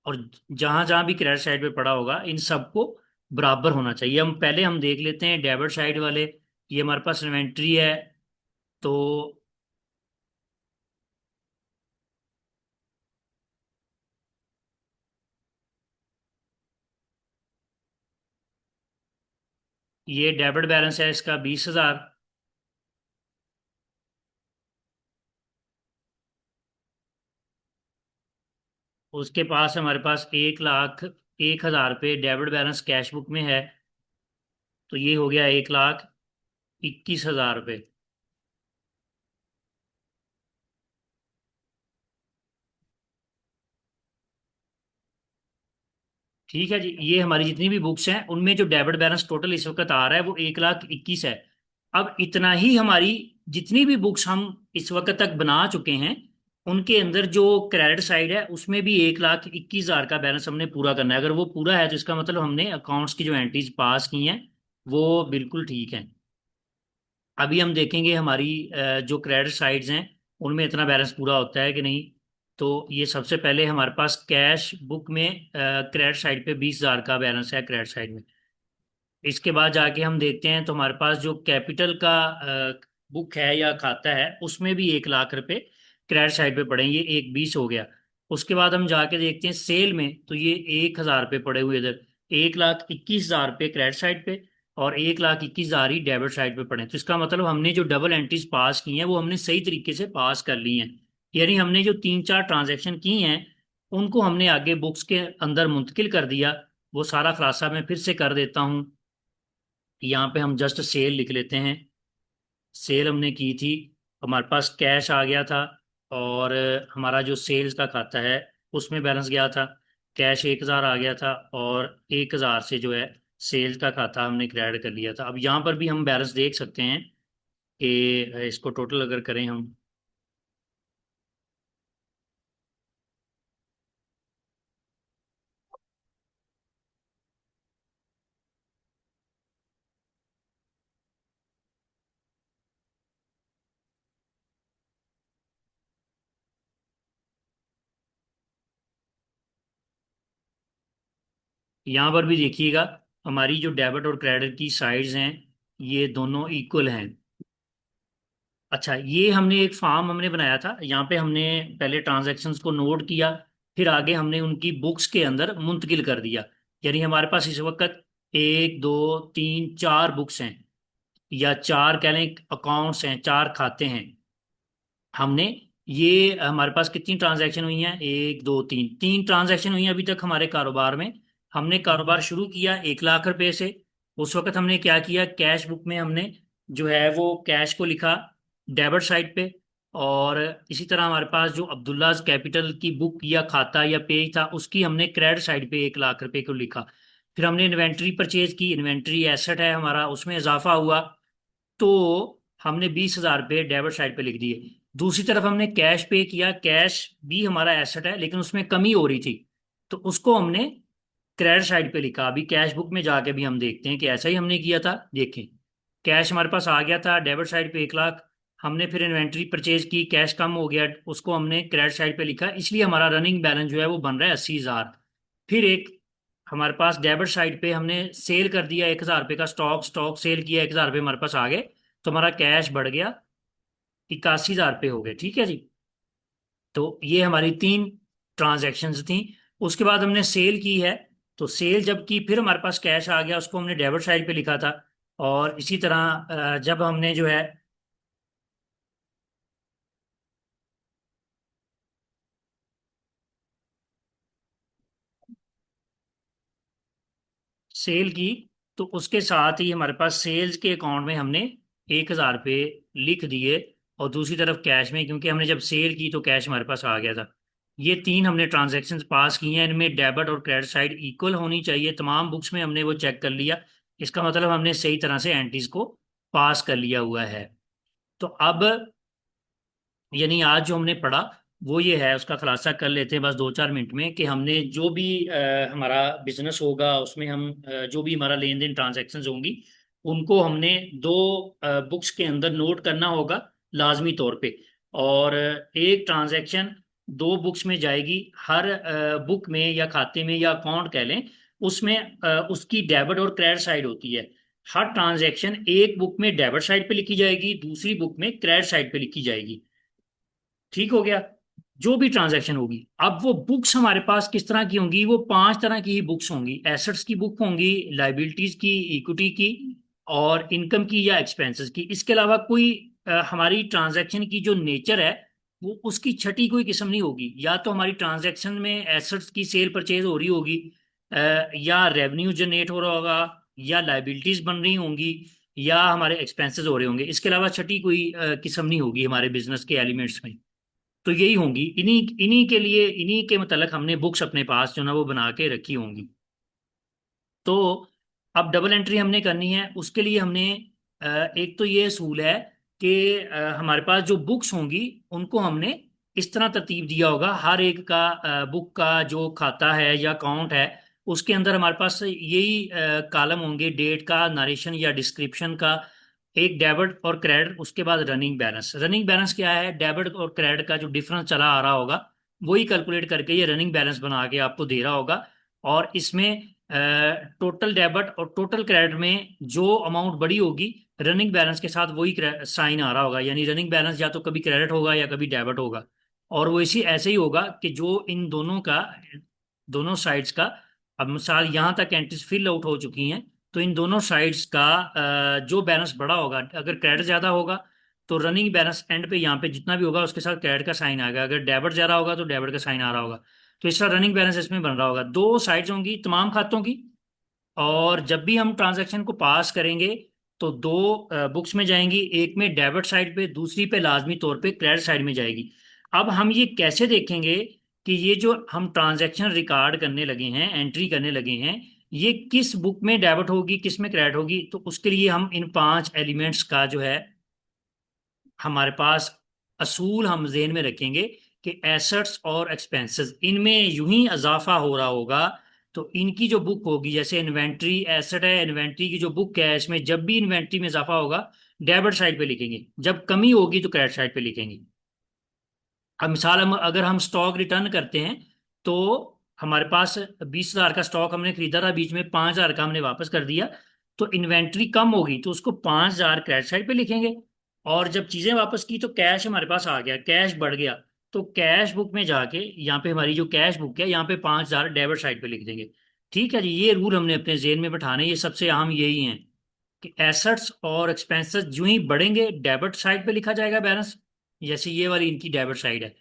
और जहां जहां भी क्रेडिट साइड पे पड़ा होगा, इन सबको बराबर होना चाहिए। हम देख लेते हैं डेबिट साइड वाले। ये हमारे पास इन्वेंट्री है, तो ये डेबिट बैलेंस है इसका 20,000। उसके पास हमारे पास 1,01,000 रुपये डेबिट बैलेंस कैश बुक में है। तो ये हो गया 1,21,000 रुपये। ठीक है जी, ये हमारी जितनी भी बुक्स हैं उनमें जो डेबिट बैलेंस टोटल इस वक्त आ रहा है वो 1,21,000 है। अब इतना ही हमारी जितनी भी बुक्स हम इस वक्त तक बना चुके हैं उनके अंदर जो क्रेडिट साइड है उसमें भी 1,21,000 का बैलेंस हमने पूरा करना है। अगर वो पूरा है तो इसका मतलब हमने अकाउंट्स की जो एंट्रीज पास की हैं वो बिल्कुल ठीक हैं। अभी हम देखेंगे हमारी जो क्रेडिट साइड्स हैं उनमें इतना बैलेंस पूरा होता है कि नहीं। तो ये सबसे पहले हमारे पास कैश बुक में क्रेडिट साइड पे 20,000 का बैलेंस है क्रेडिट साइड में। इसके बाद जाके हम देखते हैं तो हमारे पास जो कैपिटल का बुक है या खाता है उसमें भी 1,00,000 रुपए क्रेडिट साइड पे पड़े हैं, ये 1,20,000 हो गया। उसके बाद हम जाके देखते हैं सेल में, तो ये 1,000 रुपये पड़े हुए इधर, 1,21,000 रुपये क्रेडिट साइड पे और 1,21,000 ही डेबिट साइड पे पड़े हैं। तो इसका मतलब हमने जो डबल एंट्रीज पास की हैं वो हमने सही तरीके से पास कर ली हैं। यानी हमने जो 3-4 ट्रांजैक्शन की हैं उनको हमने आगे बुक्स के अंदर मुंतकिल कर दिया। वो सारा खुलासा मैं फिर से कर देता हूँ। यहाँ पे हम जस्ट सेल लिख लेते हैं। सेल हमने की थी, हमारे पास कैश आ गया था और हमारा जो सेल्स का खाता है उसमें बैलेंस गया था। कैश 1,000 आ गया था और 1,000 से जो है सेल्स का खाता हमने क्रेडिट कर लिया था। अब यहाँ पर भी हम बैलेंस देख सकते हैं कि इसको टोटल अगर करें हम, यहाँ पर भी देखिएगा हमारी जो डेबिट और क्रेडिट की साइड्स हैं ये दोनों इक्वल हैं। अच्छा, ये हमने एक फॉर्म हमने बनाया था, यहाँ पे हमने पहले ट्रांजैक्शंस को नोट किया, फिर आगे हमने उनकी बुक्स के अंदर मुंतकिल कर दिया। यानी हमारे पास इस वक्त 1, 2, 3, 4 बुक्स हैं या 4 कह लें अकाउंट्स हैं, 4 खाते हैं। हमने ये हमारे पास कितनी ट्रांजैक्शन हुई हैं, 1, 2, 3, 3 ट्रांजैक्शन हुई हैं अभी तक हमारे कारोबार में। हमने कारोबार शुरू किया 1,00,000 रुपए से। उस वक्त हमने क्या किया, कैश बुक में हमने जो है वो कैश को लिखा डेबिट साइड पे, और इसी तरह हमारे पास जो अब्दुल्लाज कैपिटल की बुक या खाता या पेज था उसकी हमने क्रेडिट साइड पे 1,00,000 रुपए को लिखा। फिर हमने इन्वेंट्री परचेज की, इन्वेंट्री एसेट है हमारा, उसमें इजाफा हुआ तो हमने 20,000 रुपये डेबिट साइड पे लिख दिए। दूसरी तरफ हमने कैश पे किया, कैश भी हमारा एसेट है लेकिन उसमें कमी हो रही थी तो उसको हमने क्रेडिट साइड पे लिखा। अभी कैश बुक में जाके भी हम देखते हैं कि ऐसा ही हमने किया था। देखें, कैश हमारे पास आ गया था डेबिट साइड पे 1,00,000। हमने फिर इन्वेंट्री परचेज की, कैश कम हो गया, उसको हमने क्रेडिट साइड पे लिखा, इसलिए हमारा रनिंग बैलेंस जो है वो बन रहा है 80,000। फिर एक हमारे पास डेबिट साइड पे हमने सेल कर दिया 1,000 रुपये का स्टॉक, स्टॉक सेल किया, 1,000 रुपये हमारे पास आ गए तो हमारा कैश बढ़ गया, 81,000 रुपये हो गए। ठीक है जी। तो ये हमारी 3 ट्रांजैक्शंस थी। उसके बाद हमने सेल की है, तो सेल जब की फिर हमारे पास कैश आ गया, उसको हमने डेबिट साइड पे लिखा था। और इसी तरह जब हमने जो है सेल की तो उसके साथ ही हमारे पास सेल्स के अकाउंट में हमने 1,000 रुपये लिख दिए, और दूसरी तरफ कैश में, क्योंकि हमने जब सेल की तो कैश हमारे पास आ गया था। ये 3 हमने ट्रांजैक्शंस पास की हैं, इनमें डेबिट और क्रेडिट साइड इक्वल होनी चाहिए। तमाम बुक्स में हमने वो चेक कर लिया, इसका मतलब हमने सही तरह से एंट्रीज को पास कर लिया हुआ है। तो अब यानी आज जो हमने पढ़ा वो ये है, उसका खुलासा कर लेते हैं बस 2-4 मिनट में, कि हमने जो भी हमारा बिजनेस होगा उसमें हम जो भी हमारा लेन देन ट्रांजैक्शंस होंगी उनको हमने दो बुक्स के अंदर नोट करना होगा लाजमी तौर पे। और एक ट्रांजैक्शन दो बुक्स में जाएगी, हर बुक में या खाते में या अकाउंट कह लें, उसमें उसकी डेबिट और क्रेडिट साइड होती है। हर ट्रांजैक्शन एक बुक में डेबिट साइड पे लिखी जाएगी, दूसरी बुक में क्रेडिट साइड पे लिखी जाएगी। ठीक हो गया। जो भी ट्रांजैक्शन होगी, अब वो बुक्स हमारे पास किस तरह की होंगी? वो पांच तरह की ही बुक्स होंगी। एसेट्स की बुक होंगी, लाइबिलिटीज की, इक्विटी की, और इनकम की या एक्सपेंसेस की। इसके अलावा कोई हमारी ट्रांजैक्शन की जो नेचर है वो उसकी छठी कोई किस्म नहीं होगी। या तो हमारी ट्रांजैक्शन में एसेट्स की सेल परचेज हो रही होगी, या रेवेन्यू जनरेट हो रहा होगा, या लाइबिलिटीज बन रही होंगी, या हमारे एक्सपेंसेस हो रहे होंगे। इसके अलावा छठी कोई किस्म नहीं होगी हमारे बिजनेस के एलिमेंट्स में। तो यही होंगी, इन्हीं इन्हीं के लिए, इन्हीं के मतलब हमने बुक्स अपने पास जो ना वो बना के रखी होंगी। तो अब डबल एंट्री हमने करनी है, उसके लिए हमने एक तो ये असूल है कि हमारे पास जो बुक्स होंगी उनको हमने इस तरह तरतीब दिया होगा। हर एक का बुक का जो खाता है या अकाउंट है उसके अंदर हमारे पास यही कॉलम होंगे, डेट का, नरेशन या डिस्क्रिप्शन का, एक डेबिट और क्रेडिट, उसके बाद रनिंग बैलेंस। रनिंग बैलेंस क्या है? डेबिट और क्रेडिट का जो डिफरेंस चला आ रहा होगा वही कैलकुलेट करके ये रनिंग बैलेंस बना के आपको दे रहा होगा। और इसमें टोटल डेबिट और टोटल क्रेडिट में जो अमाउंट बड़ी होगी, रनिंग बैलेंस के साथ वही साइन आ रहा होगा। यानी रनिंग बैलेंस या तो कभी क्रेडिट होगा या कभी डेबिट होगा। और वो इसी ऐसे ही होगा कि जो इन दोनों का, दोनों साइड्स का, अब मिसाल यहाँ तक एंट्रीज फिल आउट हो चुकी हैं, तो इन दोनों साइड्स का जो बैलेंस बड़ा होगा, अगर क्रेडिट ज़्यादा होगा तो रनिंग बैलेंस एंड पे यहाँ पे जितना भी होगा उसके साथ क्रेडिट का साइन आएगा। अगर डेबिट ज़्यादा होगा तो डेबिट का साइन आ रहा होगा। तो इस तरह रनिंग बैलेंस इसमें बन रहा होगा। दो साइड्स होंगी तमाम खातों की। और जब भी हम ट्रांजैक्शन को पास करेंगे तो दो बुक्स में जाएंगी, एक में डेबिट साइड पे, दूसरी पे लाजमी तौर पे क्रेडिट साइड में जाएगी। अब हम ये कैसे देखेंगे कि ये जो हम ट्रांजैक्शन रिकॉर्ड करने लगे हैं, एंट्री करने लगे हैं, ये किस बुक में डेबिट होगी, किस में क्रेडिट होगी? तो उसके लिए हम इन पांच एलिमेंट्स का जो है हमारे पास असूल हम जेहन में रखेंगे कि एसेट्स और एक्सपेंसेस इनमें यूं ही इजाफा हो रहा होगा। तो इनकी जो बुक होगी, जैसे इन्वेंट्री एसेट है, इन्वेंट्री की जो बुक है इसमें जब भी इन्वेंट्री में इजाफा होगा डेबिट साइड पे लिखेंगे, जब कमी होगी तो क्रेडिट साइड पे लिखेंगे। अब मिसाल हम अगर हम स्टॉक रिटर्न करते हैं तो हमारे पास 20,000 का स्टॉक हमने खरीदा था, बीच में 5,000 का हमने वापस कर दिया, तो इन्वेंट्री कम होगी तो उसको 5,000 क्रेडिट साइड पे लिखेंगे। और जब चीजें वापस की तो कैश हमारे पास आ गया, कैश बढ़ गया, तो कैश बुक में जाके यहाँ पे हमारी जो कैश बुक है यहाँ पे 5,000 डेबिट साइड पे लिख देंगे। ठीक है जी, ये रूल हमने अपने जेहन में बैठाने, ये सबसे अहम यही है कि एसेट्स और एक्सपेंसेस जो ही बढ़ेंगे डेबिट साइड पे लिखा जाएगा बैलेंस, जैसे ये वाली इनकी डेबिट साइड है।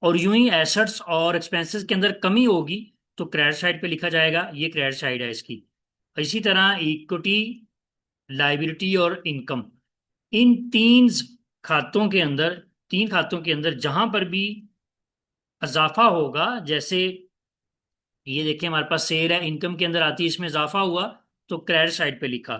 और यूं ही एसेट्स और एक्सपेंसेस के अंदर कमी होगी तो क्रेडिट साइड पे लिखा जाएगा, ये क्रेडिट साइड है इसकी। इसी तरह इक्विटी, लाइबिलिटी और इनकम, इन खातों के अंदर तीन खातों के अंदर जहां पर भी इजाफा होगा, जैसे ये देखिए हमारे पास सेल है, इनकम के अंदर आती है, इसमें इजाफा हुआ तो क्रेडिट साइड पे लिखा।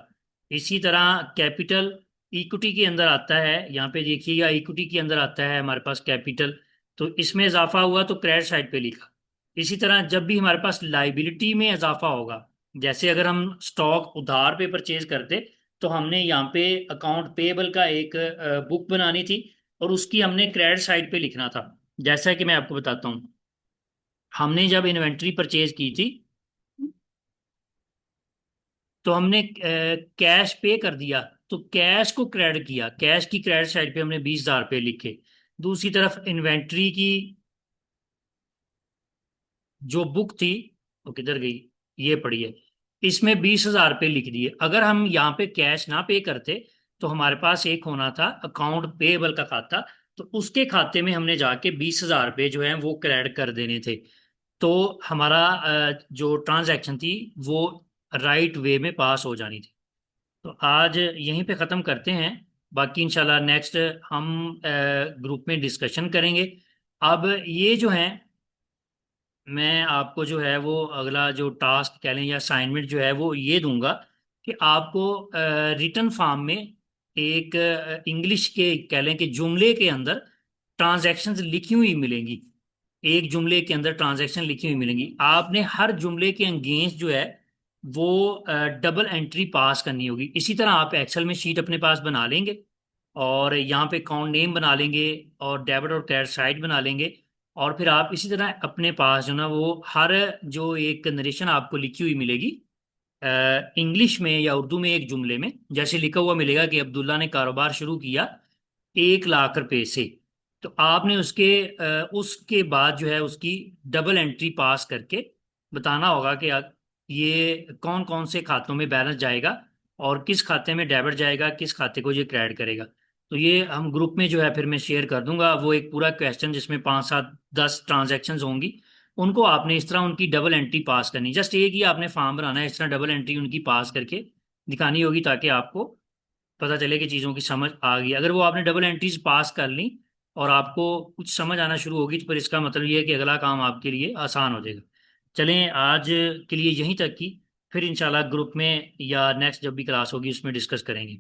इसी तरह कैपिटल इक्विटी के अंदर आता है, यहाँ पे देखिएगा इक्विटी के अंदर आता है हमारे पास कैपिटल, तो इसमें इजाफा हुआ तो क्रेडिट साइड पे लिखा। इसी तरह जब भी हमारे पास लाइबिलिटी में इजाफा होगा, जैसे अगर हम स्टॉक उधार पे परचेज करते तो हमने यहाँ पे अकाउंट पेएबल का एक बुक बनानी थी और उसकी हमने क्रेडिट साइड पे लिखना था। जैसा कि मैं आपको बताता हूँ, हमने जब इन्वेंट्री परचेज की थी तो हमने कैश पे कर दिया, तो कैश को क्रेडिट किया, कैश की क्रेडिट साइड पे हमने 20,000 रुपये लिखे। दूसरी तरफ इन्वेंट्री की जो बुक थी वो किधर गई, ये पड़ी है, इसमें 20,000 रुपये लिख दिए। अगर हम यहाँ पे कैश ना पे करते तो हमारे पास एक होना था अकाउंट पेएबल का खाता, तो उसके खाते में हमने जाके 20,000 रुपये जो है वो क्रेडिट कर देने थे। तो हमारा जो ट्रांजैक्शन थी वो राइट वे में पास हो जानी थी। तो आज यहीं पे ख़त्म करते हैं, बाकी इंशाल्लाह नेक्स्ट हम ग्रुप में डिस्कशन करेंगे। अब ये जो है मैं आपको जो है वो अगला जो टास्क कह लें या असाइनमेंट जो है वो ये दूंगा कि आपको रिटन फॉर्म में एक इंग्लिश के कह लें कि जुमले के अंदर ट्रांजैक्शंस लिखी हुई मिलेंगी। एक जुमले के अंदर ट्रांजैक्शन लिखी हुई मिलेंगी, आपने हर जुमले के अगेंस्ट जो है वो डबल एंट्री पास करनी होगी। इसी तरह आप एक्सेल में शीट अपने पास बना लेंगे और यहाँ पे अकाउंट नेम बना लेंगे और डेबिट और क्रेडिट साइड बना लेंगे। और फिर आप इसी तरह अपने पास जो ना वो हर जो एक नरेशन आपको लिखी हुई मिलेगी इंग्लिश में या उर्दू में एक जुमले में, जैसे लिखा हुआ मिलेगा कि अब्दुल्ला ने कारोबार शुरू किया 1 लाख रुपए से। तो आपने उसके बाद जो है उसकी डबल एंट्री पास करके बताना होगा कि ये कौन कौन से खातों में बैलेंस जाएगा और किस खाते में डेबिट जाएगा, किस खाते को ये क्रेडिट करेगा। तो ये हम ग्रुप में जो है फिर मैं शेयर कर दूंगा वो एक पूरा क्वेश्चन जिसमें 5 7 10 ट्रांजैक्शंस होंगी। उनको आपने इस तरह उनकी डबल एंट्री पास करनी, जस्ट एक ही आपने फॉर्म बनाना है, इस तरह डबल एंट्री उनकी पास करके दिखानी होगी ताकि आपको पता चले कि चीज़ों की समझ आ गई। अगर वो आपने डबल एंट्रीज पास कर ली और आपको कुछ समझ आना शुरू होगी तो फिर इसका मतलब ये है कि अगला काम आपके लिए आसान हो जाएगा। चलें आज के लिए यहीं तक की, फिर इंशाल्लाह ग्रुप में या नेक्स्ट जब भी क्लास होगी उसमें डिस्कस करेंगे।